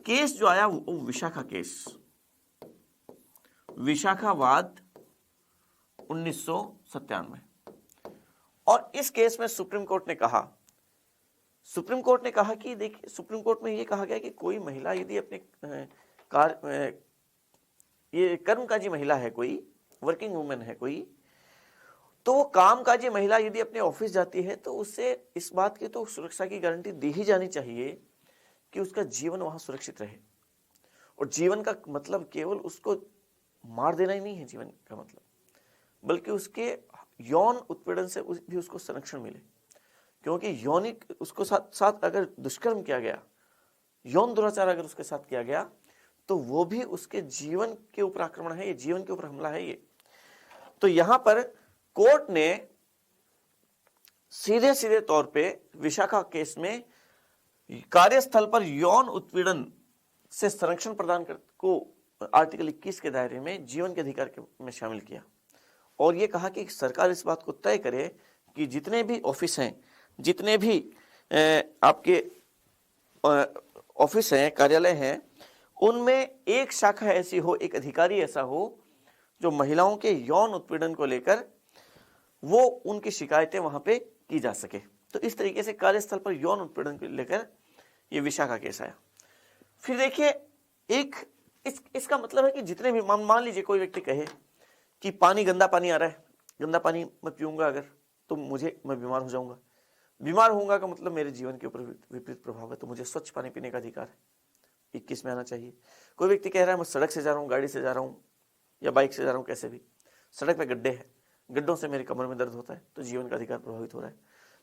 केस जो आया वो विशाखा केस, विशाखावाद 1997। और इस केस में सुप्रीम कोर्ट ने कहा कि देखिए, सुप्रीम कोर्ट में यह कहा गया कि कोई महिला यदि अपने ये कर्मकाजी महिला है, कोई वर्किंग वुमेन है कोई, तो वो कामकाजी महिला यदि अपने ऑफिस जाती है तो उससे इस बात की तो सुरक्षा की गारंटी दी ही जानी चाहिए कि उसका जीवन वहां सुरक्षित रहे। और जीवन का मतलब केवल उसको मार देना ही नहीं है जीवन का मतलब, बल्कि उसके यौन उत्पीड़न से भी उसको संरक्षण मिले। क्योंकि यौनिक उसको साथ अगर दुष्कर्म किया गया, यौन दुराचार अगर उसके साथ किया गया, तो वो भी उसके जीवन के ऊपर आक्रमण है, ये जीवन के ऊपर हमला है ये। तो यहां पर कोर्ट ने सीधे सीधे तौर पे विशाखा केस में कार्यस्थल पर यौन उत्पीड़न से संरक्षण प्रदान को आर्टिकल 21 के दायरे में जीवन के अधिकार में शामिल किया। और यह कहा कि सरकार इस बात को तय करे कि जितने भी ऑफिस हैं, जितने भी आपके ऑफिस हैं, कार्यालय हैं, उनमें एक शाखा ऐसी हो, एक अधिकारी ऐसा हो जो महिलाओं के यौन उत्पीड़न को लेकर वो उनकी शिकायतें वहां पे की जा सके। तो इस तरीके से कार्यस्थल पर यौन उत्पीड़न को लेकर ये विशाखा केस आया। फिर देखिए, एक इसका मतलब है कि जितने भी मान लीजिए कोई व्यक्ति कहे कि पानी, गंदा पानी आ रहा है, गंदा पानी मैं पीऊंगा अगर तो मैं बीमार हो जाऊंगा। बीमार होऊंगा का मतलब मेरे जीवन के ऊपर विपरीत प्रभाव है, तो मुझे स्वच्छ पानी पीने का अधिकार है, 21 में आना चाहिए। कोई व्यक्ति कह रहा है मैं सड़क से जा रहा हूँ, गाड़ी से जा रहा हूँ या बाइक से जा रहा हूँ, कैसे भी, सड़क पे गड्ढे हैं, गड्ढों से मेरे कमर में दर्द होता है, तो जीवन का अधिकार प्रभावित हो रहा है।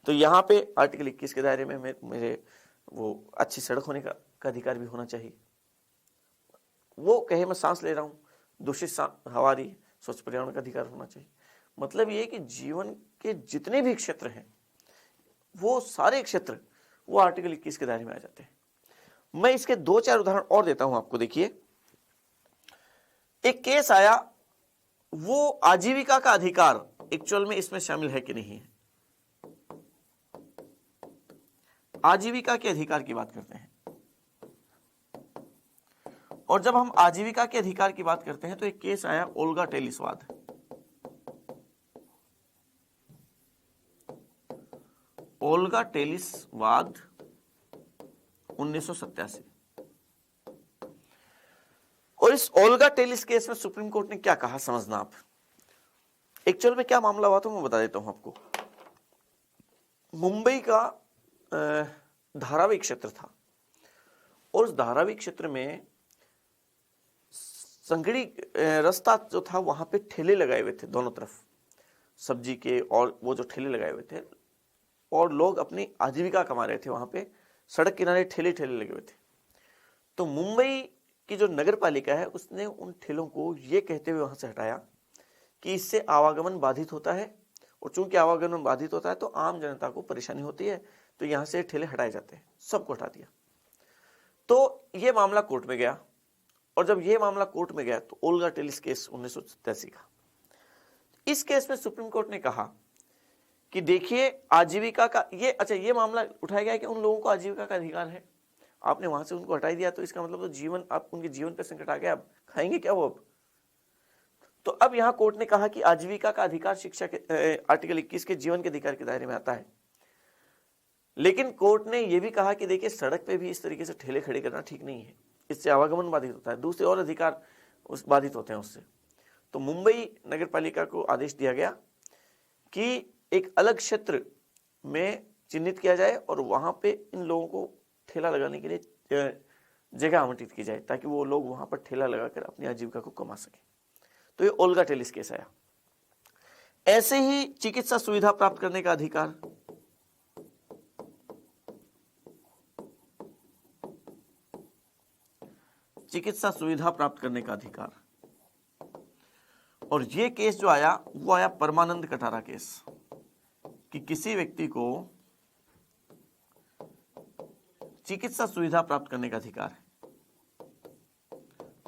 तो यहाँ पे आर्टिकल 21 के दायरे में मेरे वो अच्छी सड़क होने का अधिकार भी होना चाहिए। वो कहे मैं सांस ले रहा हूँ, दूषित हवा रही, स्वच्छ पर्यावरण का अधिकार होना चाहिए। मतलब ये कि जीवन के जितने भी क्षेत्र हैं, वो सारे क्षेत्र वो आर्टिकल 21 के दायरे में आ जाते हैं। मैं इसके 2-4 उदाहरण और देता हूं आपको। देखिए, एक केस आया, वो आजीविका का अधिकार एक्चुअल में इसमें शामिल है कि नहीं है। आजीविका के अधिकार की बात करते हैं, और जब हम आजीविका के अधिकार की बात करते हैं तो एक केस आया ओल्गा टेलिसवाद। ओल्गा टेलिसवाद 1987। और इस ओल्गा टेलिस केस में सुप्रीम कोर्ट ने क्या कहा समझना आप। एक्चुअल में क्या मामला हुआ तो मैं बता देता हूं आपको। मुंबई का धारावी क्षेत्र था, और उस धारावी क्षेत्र में संगड़ी रास्ता जो था वहां पे ठेले लगाए हुए थे दोनों तरफ, सब्जी के, और वो जो ठेले लगाए हुए थे, और लोग अपनी आजीविका कमा रहे थे वहां पे। सड़क किनारे ठेले लगे हुए थे। तो मुंबई की जो नगर पालिका है उसने उन ठेलों को ये कहते हुए वहां से हटाया कि इससे आवागमन बाधित होता है, और चूंकि आवागमन बाधित होता है तो आम जनता को परेशानी होती है, तो यहां से ठेले हटाए जाते हैं। सबको हटा दिया। तो ये मामला कोर्ट में गया, और जब ये मामला कोर्ट में गया तो ओल्गा टेलिस केस 1987 का, इस केस में सुप्रीम कोर्ट ने कहा कि देखिए आजीविका का ये मामला उठाया गया कि उन लोगों को आजीविका का अधिकार है, आपने वहां से उनको हटा दिया, तो इसका मतलब तो जीवन, आप उनके जीवन पे संकट आ गया, अब खाएंगे क्या वो अब? तो अब यहां कोर्ट ने कहा कि आजीविका का अधिकार शिक्षा के आर्टिकल 21 के जीवन के अधिकार के दायरे में आता है। लेकिन कोर्ट ने यह भी कहा कि देखिए, सड़क पे भी इस तरीके से ठेले खड़े करना ठीक नहीं है, इससे आवागमन बाधित होता है, दूसरे और अधिकार उस बाधित होते हैं उससे। तो मुंबई नगर पालिका को आदेश दिया गया कि एक अलग क्षेत्र में चिन्हित किया जाए और वहां पे इन लोगों को ठेला लगाने के लिए जगह आवंटित की जाए, ताकि वो लोग वहां पर ठेला लगाकर अपनी आजीविका को कमा सके। तो ये ओल्गा टेलिस केस आया। ऐसे ही चिकित्सा सुविधा प्राप्त करने का अधिकार, चिकित्सा सुविधा प्राप्त करने का अधिकार, और ये केस जो आया वो आया परमानंद कटारा केस, कि किसी व्यक्ति को चिकित्सा सुविधा प्राप्त करने का अधिकार है,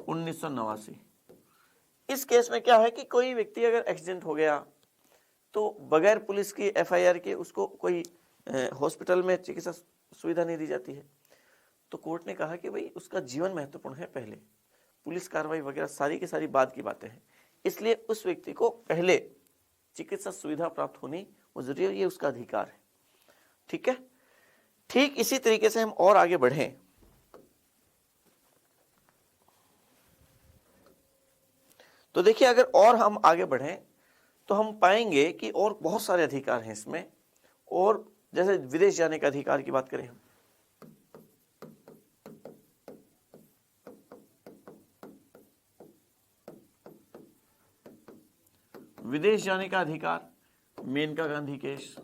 1989। इस केस में क्या है कि कोई व्यक्ति अगर एक्सीडेंट हो गया तो बगैर पुलिस की एफआईआर के उसको कोई हॉस्पिटल में चिकित्सा सुविधा नहीं दी जाती है। तो कोर्ट ने कहा कि भाई उसका जीवन महत्वपूर्ण है, पहले पुलिस कार्रवाई वगैरह सारी की सारी बाद की बातें हैं, इसलिए उस व्यक्ति को पहले चिकित्सा सुविधा प्राप्त होनी वो जरूरी है, ये उसका अधिकार है। ठीक है, ठीक इसी तरीके से हम और आगे बढ़ें तो देखिए, अगर और हम आगे बढ़ें तो हम पाएंगे कि और बहुत सारे अधिकार हैं इसमें। और जैसे विदेश जाने का अधिकार की बात करें हम, विदेश जाने का अधिकार, मेनका गांधी केस,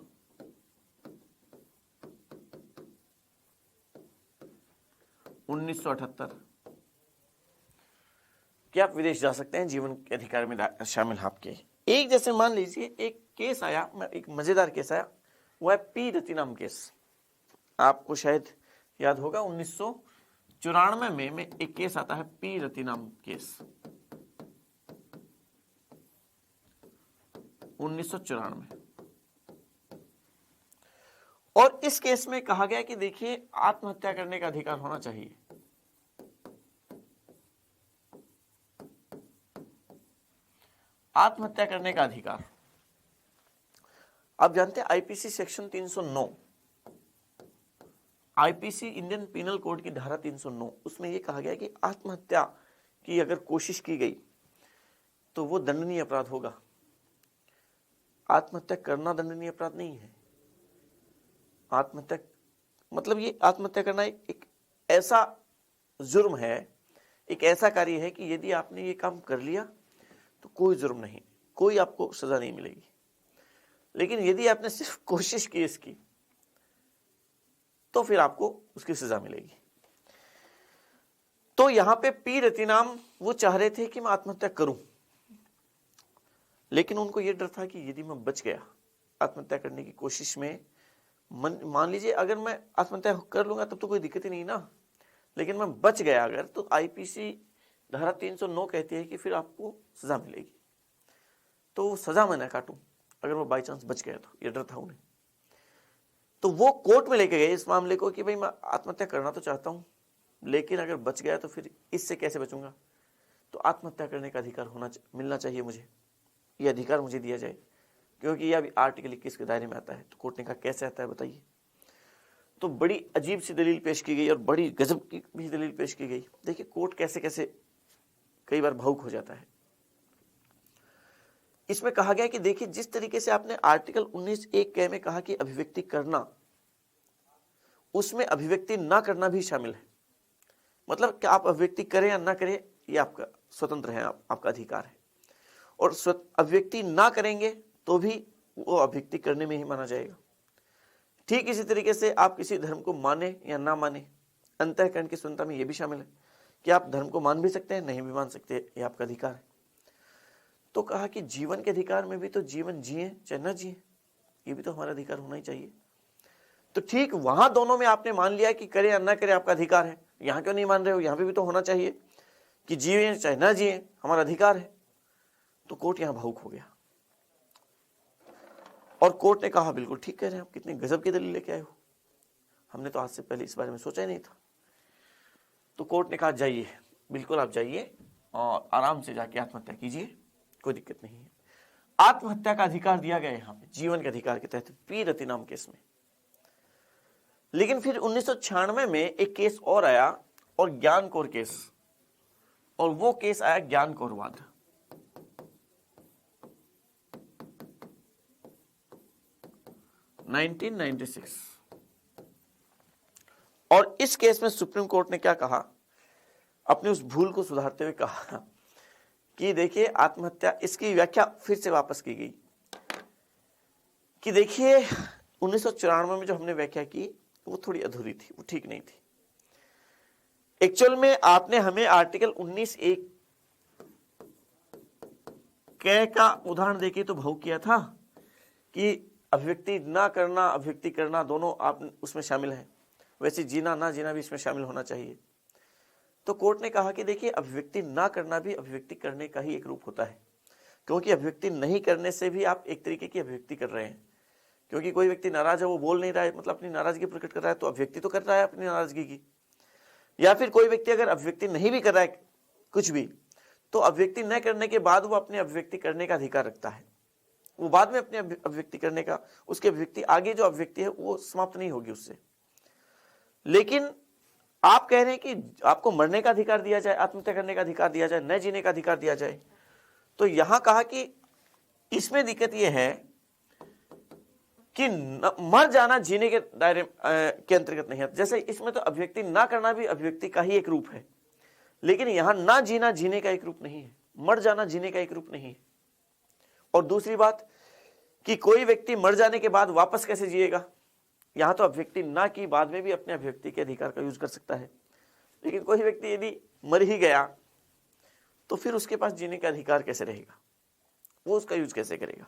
उन्नीस कि आप विदेश जा सकते हैं, जीवन के अधिकार में शामिल है आपके। एक जैसे मान लीजिए एक केस आया, एक मजेदार केस आया, वो है पी रतिनाम केस। आपको शायद याद होगा 1994 में एक केस आता है पी रतिनाम केस, 1994। और इस केस में कहा गया कि देखिए, आत्महत्या करने का अधिकार होना चाहिए। आत्महत्या करने का अधिकार, आप जानते हैं IPC section 309, IPC Indian penal code की धारा 309, उसमें यह कहा गया कि आत्महत्या की अगर कोशिश की गई तो वो दंडनीय अपराध होगा। आत्महत्या करना दंडनीय अपराध नहीं है। आत्महत्या मतलब ये आत्महत्या करना एक ऐसा जुर्म है, एक ऐसा कार्य है कि यदि आपने ये काम कर लिया तो कोई जुर्म नहीं, कोई आपको सजा नहीं मिलेगी। लेकिन यदि आपने सिर्फ कोशिश की इसकी, तो फिर आपको उसकी सजा मिलेगी। तो यहां पे पी रतिनाम वो चाह रहे थे कि मैं आत्महत्या करूं, लेकिन उनको यह डर था कि यदि मैं बच गया आत्महत्या करने की कोशिश में, मान लीजिए अगर मैं आत्महत्या कर लूंगा तब तो कोई दिक्कत ही नहीं ना, लेकिन मैं बच गया अगर, तो आईपीसी धारा 309 कहती है कि फिर आपको सजा मिलेगी। तो सजा मैं ना काटूं अगर वो बाई चांस बच गया, तो ये डर था उन्हें। तो वो कोर्ट में लेके गए इस मामले को कि भाई मैं आत्महत्या करना तो चाहता हूं, लेकिन अगर बच गया तो फिर इससे कैसे बचूंगा, तो आत्महत्या करने का अधिकार मिलना चाहिए मुझे, ये अधिकार मुझे दिया जाए, क्योंकि यह अभी आर्टिकल 21 के दायरे में आता है। तो कोर्ट ने कहा कैसे आता है बताइए। तो बड़ी अजीब सी दलील पेश की गई और बड़ी गजब की भी दलील पेश की गई। देखिए कोर्ट कैसे कैसे कई बार भावुक हो जाता है। इसमें कहा गया कि देखिए, जिस तरीके से आपने आर्टिकल 19(1) में कहा कि अभिव्यक्ति करना, उसमें अभिव्यक्ति ना करना भी शामिल है। मतलब कि आप अभिव्यक्ति करें या ना करें, ये आपका स्वतंत्र है, आपका अधिकार है। और अभिव्यक्ति ना करेंगे तो भी वो अभिव्यक्ति करने में ही माना जाएगा। ठीक इसी तरीके से आप किसी धर्म को माने या ना माने, अंतःकरण की स्वतंत्रता में यह भी शामिल है कि आप धर्म को मान भी सकते हैं, नहीं भी मान सकते, ये आपका अधिकार है। तो कहा कि जीवन के अधिकार में भी तो जीवन जिए चाहे ना जिए, ये भी तो हमारा अधिकार होना ही चाहिए। तो ठीक वहां दोनों में आपने मान लिया कि करे या ना करे आपका अधिकार है, यहां क्यों नहीं मान रहे हो, यहां पे भी तो होना चाहिए कि जिए चाहे ना जिए हमारा अधिकार है। तो कोर्ट यहां भावुक हो गया और कोर्ट ने कहा बिल्कुल ठीक कह रहे हैं आप, कितने गजब की दलील लेके आए हो, हमने तो आज से पहले इस बारे में सोचा ही नहीं था। तो कोर्ट ने कहा जाइए, बिल्कुल आप जाइए और आराम से जाके आत्महत्या कीजिए, कोई दिक्कत नहीं है। आत्महत्या का अधिकार दिया गया यहाँ पे जीवन के अधिकार के तहत पी रति नाम केस में। लेकिन फिर 1996 में एक केस और आया, और ज्ञान कौर केस, और वो केस आया ज्ञान कौरवाद। (1996) और इस केस में सुप्रीम कोर्ट ने क्या कहा, अपनी उस भूल को सुधारते हुए कहा कि देखिए आत्महत्या, इसकी व्याख्या फिर से वापस की गई कि देखिए 1994 में जो हमने व्याख्या की वो थोड़ी अधूरी थी, वो ठीक नहीं थी। एक्चुअल में आपने हमें आर्टिकल 19(1) का उदाहरण देके तो भावुक किया था कि अभिव्यक्ति ना करना, अभिव्यक्ति करना, दोनों आप उसमें शामिल है, वैसे जीना ना जीना भी इसमें शामिल होना चाहिए। तो कोर्ट ने कहा कि देखिए अभिव्यक्ति ना करना भी अभिव्यक्ति करने का ही एक रूप होता है, क्योंकि अभिव्यक्ति नहीं करने से भी आप एक तरीके की अभिव्यक्ति कर रहे हैं। क्योंकि कोई व्यक्ति नाराज है, वो बोल नहीं रहा है, मतलब अपनी नाराजगी प्रकट कर रहा है, तो अभिव्यक्ति तो कर रहा है अपनी नाराजगी की। या फिर कोई व्यक्ति अगर अभिव्यक्ति नहीं भी कर रहा है कुछ भी, तो अभिव्यक्ति न करने के बाद वो अपनी अभिव्यक्ति करने का अधिकार रखता है। वो बाद में अपनी अभिव्यक्ति करने का, उसकी अभिव्यक्ति आगे जो अभिव्यक्ति है वो समाप्त नहीं होगी उससे। लेकिन आप कह रहे हैं कि आपको मरने का अधिकार दिया जाए, आत्महत्या करने का अधिकार दिया जाए, न जीने का अधिकार दिया जाए। तो यहां कहा कि इसमें दिक्कत यह है कि मर जाना जीने के दायरे के अंतर्गत नहीं है। जैसे इसमें तो अभिव्यक्ति ना करना भी अभिव्यक्ति का ही एक रूप है, लेकिन यहां ना जीना जीने का एक रूप नहीं है, मर जाना जीने का एक रूप नहीं है। और दूसरी बात कि कोई व्यक्ति मर जाने के बाद वापस कैसे जिएगा, यहां तो अभिव्यक्ति ना की बाद में भी अपने अभिव्यक्ति के अधिकार का यूज कर सकता है। लेकिन कोई व्यक्ति यदि मर ही गया तो फिर उसके पास जीने का अधिकार कैसे रहेगा, वो उसका यूज कैसे करेगा।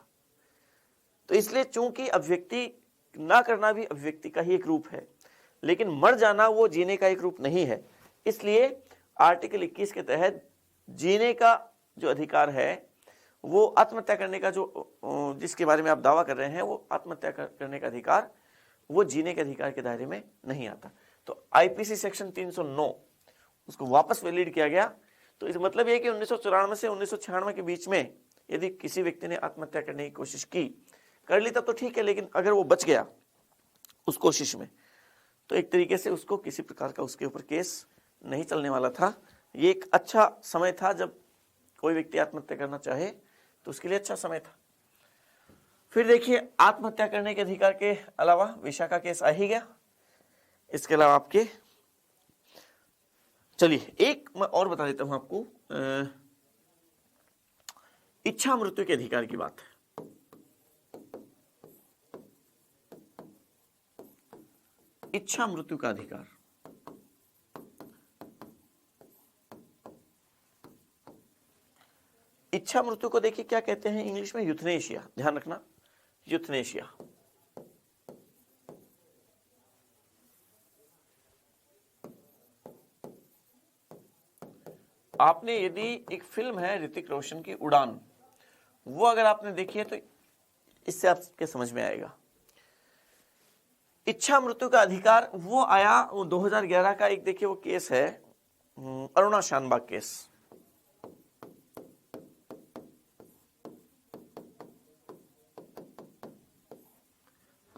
तो इसलिए चूंकि अभिव्यक्ति ना करना भी अभिव्यक्ति का ही एक रूप है, लेकिन मर जाना वो जीने का एक रूप नहीं है, इसलिए आर्टिकल 21 के तहत जीने का जो अधिकार है वो आत्महत्या करने का जो जिसके बारे में आप दावा कर रहे हैं, वो आत्महत्या करने का अधिकार वो जीने के अधिकार के दायरे में नहीं आता। तो आईपीसी सेक्शन 309 उसको वापस वैलिड किया गया। तो इस मतलब यह कि 1994 से 1996 के बीच में यदि किसी व्यक्ति ने आत्महत्या करने की कोशिश कर ली तब तो ठीक है, लेकिन अगर वो बच गया उस कोशिश में तो एक तरीके से उसको किसी प्रकार का उसके ऊपर केस नहीं चलने वाला था। ये एक अच्छा समय था, जब कोई व्यक्ति आत्महत्या करना चाहे तो उसके लिए अच्छा समय था। फिर देखिए आत्महत्या करने के अधिकार के अलावा विशाखा केस आ ही गया। इसके अलावा आपके चलिए एक मैं और बता देता हूं आपको, इच्छा मृत्यु के अधिकार की बात है। इच्छा मृत्यु का अधिकार, इच्छा मृत्यु को देखिए क्या कहते हैं इंग्लिश में, यूथनेशिया। ध्यान रखना, यूथनेशिया। आपने यदि एक फिल्म है ऋतिक रोशन की उड़ान, वो अगर आपने देखी है तो इससे आपके समझ में आएगा। इच्छा मृत्यु का अधिकार वो आया, वो 2011 का एक देखिए वो केस है, अरुणा शानबाग केस।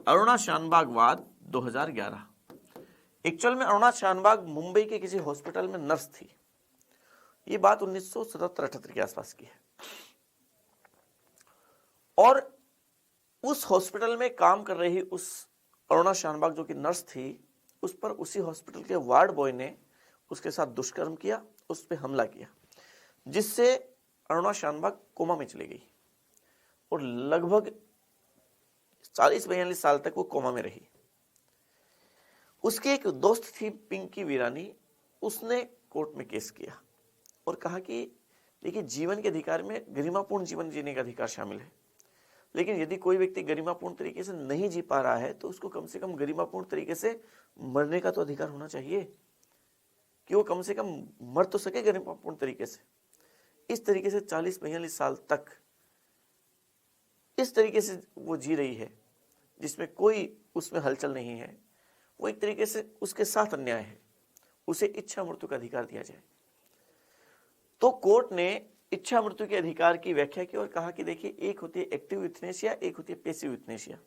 अरुणा शानबाग वाद 2011। एक्चुअल में अरुणा शानबाग मुंबई के किसी हॉस्पिटल में नर्स थी। ये बात 1977-78 के आसपास की है। और उस हॉस्पिटल में काम कर रही उस अरुणा शानबाग जो कि नर्स थी, उस पर उसी हॉस्पिटल के वार्ड बॉय ने उसके साथ दुष्कर्म किया, उस पर हमला किया, जिससे अरुणा शानबाग कोमा में चली गई और लगभग 40-42 साल तक वो कोमा में रही। उसकी एक दोस्त थी पिंकी वीरानी, उसने कोर्ट में केस किया और कहा कि देखिए जीवन के अधिकार में गरिमापूर्ण जीवन जीने का अधिकार शामिल है, लेकिन यदि कोई व्यक्ति गरिमापूर्ण तरीके से नहीं जी पा रहा है तो उसको कम से कम गरिमापूर्ण तरीके से मरने का तो अधिकार होना चाहिए, कि वो कम से कम मर तो सके गरिमापूर्ण तरीके से। इस तरीके से 40-42 साल तक इस तरीके से वो जी रही है, जिसमें कोई उसमें हलचल नहीं है, वो एक तरीके से उसके साथ अन्याय है, उसे इच्छा मृत्यु का अधिकार दिया जाए। तो कोर्ट ने इच्छा मृत्यु के अधिकार की व्याख्या की और कहा कि देखिए, एक होती है एक्टिव यूथनेसिया, एक होती है पैसिव यूथनेसिया।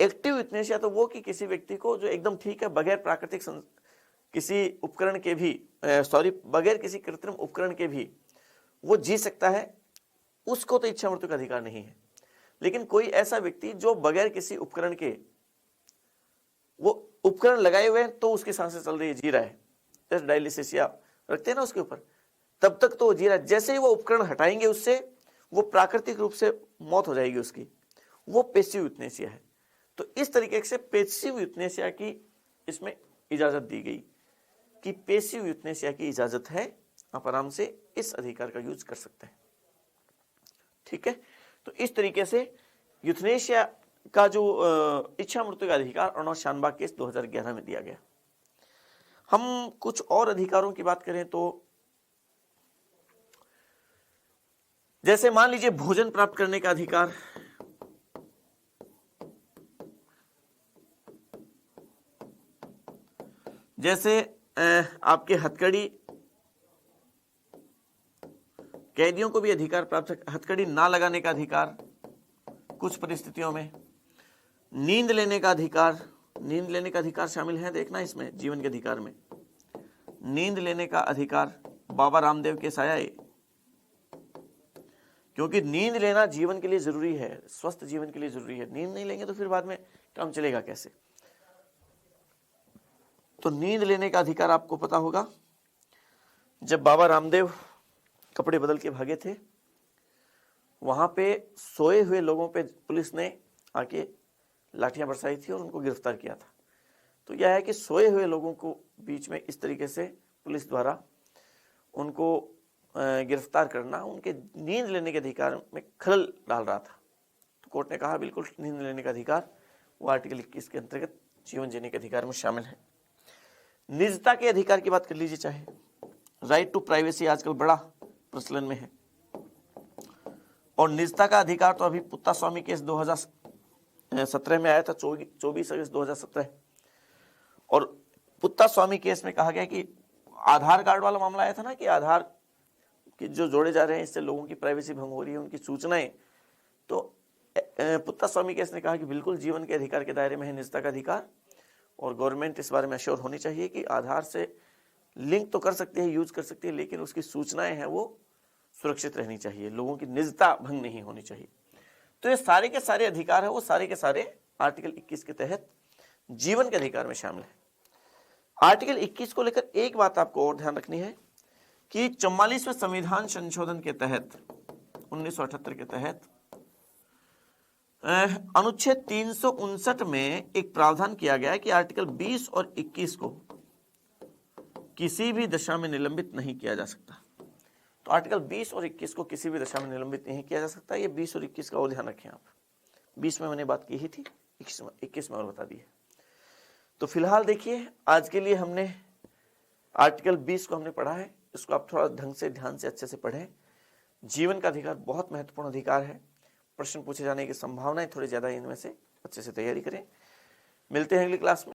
एक्टिव यूथनेसिया तो वो कि किसी व्यक्ति को जो एकदम ठीक है, बगैर प्राकृतिक किसी उपकरण के भी बगैर किसी कृत्रिम उपकरण के भी वो जी सकता है, उसको तो इच्छा मृत्यु का अधिकार नहीं है। लेकिन कोई ऐसा व्यक्ति जो बगैर किसी उपकरण के, वो उपकरण लगाए हुए हैं तो उसकी सांसें चल रही है, जी रहा है, जैसे डायलिसिस या रखते हैं ना उसके ऊपर, तब तक तो वो जी रहा है। जैसे ही वो उपकरण हटाएंगे उससे, वो प्राकृतिक रूप से मौत हो जाएगी उसकी, वो पैसिव यूथनेसिया है। तो इस तरीके से पैसिव यूथनेसिया की इसमें इजाजत दी गई कि पैसिव यूथनेसिया की इजाजत है, आप आराम से इस अधिकार का यूज कर सकते हैं। ठीक है, तो इस तरीके से यूथनेसिया का जो इच्छा मृत्यु का अधिकार अर्नोल्ड शानबाग केस 2011 में दिया गया। हम कुछ और अधिकारों की बात करें तो जैसे मान लीजिए भोजन प्राप्त करने का अधिकार, जैसे आपके हथकड़ी, कैदियों को भी अधिकार प्राप्त है हथकड़ी ना लगाने का अधिकार कुछ परिस्थितियों में, नींद लेने का अधिकार, नींद लेने का अधिकार शामिल है, देखना इसमें जीवन के अधिकार में नींद लेने का अधिकार बाबा रामदेव केस आया है, क्योंकि नींद लेना जीवन के लिए जरूरी है, स्वस्थ जीवन के लिए जरूरी है। नींद नहीं लेंगे तो फिर बाद में काम चलेगा कैसे। तो नींद लेने का अधिकार आपको पता होगा, जब बाबा रामदेव कपड़े बदल के भागे थे, वहां पे सोए हुए लोगों पे पुलिस ने आके लाठियां बरसाई थी और उनको गिरफ्तार किया था। तो यह है कि सोए हुए लोगों को बीच में इस तरीके से पुलिस द्वारा उनको गिरफ्तार करना उनके नींद लेने के अधिकार में खलल डाल रहा था। तो कोर्ट ने कहा बिल्कुल नींद लेने का अधिकार वो आर्टिकल 21 के अंतर्गत जीवन जीने के अधिकार में शामिल है। निजता के अधिकार की बात कर लीजिए, चाहे राइट टू प्राइवेसी आजकल बड़ा प्रचलन में है, और निजता का अधिकार तो अभी पुत्ता स्वामी केस 2017 में आया था, 24 अगस्त 2017। और पुत्ता स्वामी केस में कहा गया कि आधार कार्ड वाला मामला आया था ना, कि आधार कि जो जोड़े जा रहे हैं इससे लोगों की प्राइवेसी भंग हो रही है, उनकी सूचनाएं। तो पुत्ता स्वामी केस ने कहा कि बिल्कुल जीवन के अधिकार के दायरे में है निजता का अधिकार, और गवर्नमेंट इस बारे में अश्योर होनी चाहिए कि आधार से लिंक तो कर सकती है, यूज कर सकती है, लेकिन उसकी सूचनाएं हैं वो सुरक्षित रहनी चाहिए, लोगों की निजता भंग नहीं होनी चाहिए। तो ये सारे के सारे अधिकार है वो सारे के सारे आर्टिकल 21 के तहत जीवन के अधिकार में शामिल है। आर्टिकल 21 को लेकर एक बात आपको और ध्यान रखनी है कि 44वें संविधान संशोधन के तहत 1978 के तहत अनुच्छेद 359 में एक प्रावधान किया गया है कि आर्टिकल 20 और 21 को किसी भी दशा में निलंबित नहीं किया जा सकता। तो आर्टिकल 20 और 21 को किसी भी दशा में निलंबित नहीं किया जा सकता। ये 20 और 21 का और ध्यान रखें आप। 20 में मैंने बात की ही थी, 21 में और बता दी है। तो फिलहाल देखिए, आज के लिए हमने आर्टिकल 20 को हमने पढ़ा है, इसको आप थोड़ा ढंग से ध्यान से अच्छे से पढ़ें। जीवन का अधिकार बहुत महत्वपूर्ण अधिकार है, प्रश्न पूछे जाने की संभावनाएं थोड़ी ज्यादा है इनमें से, अच्छे से तैयारी करें। मिलते हैं अगली क्लास में।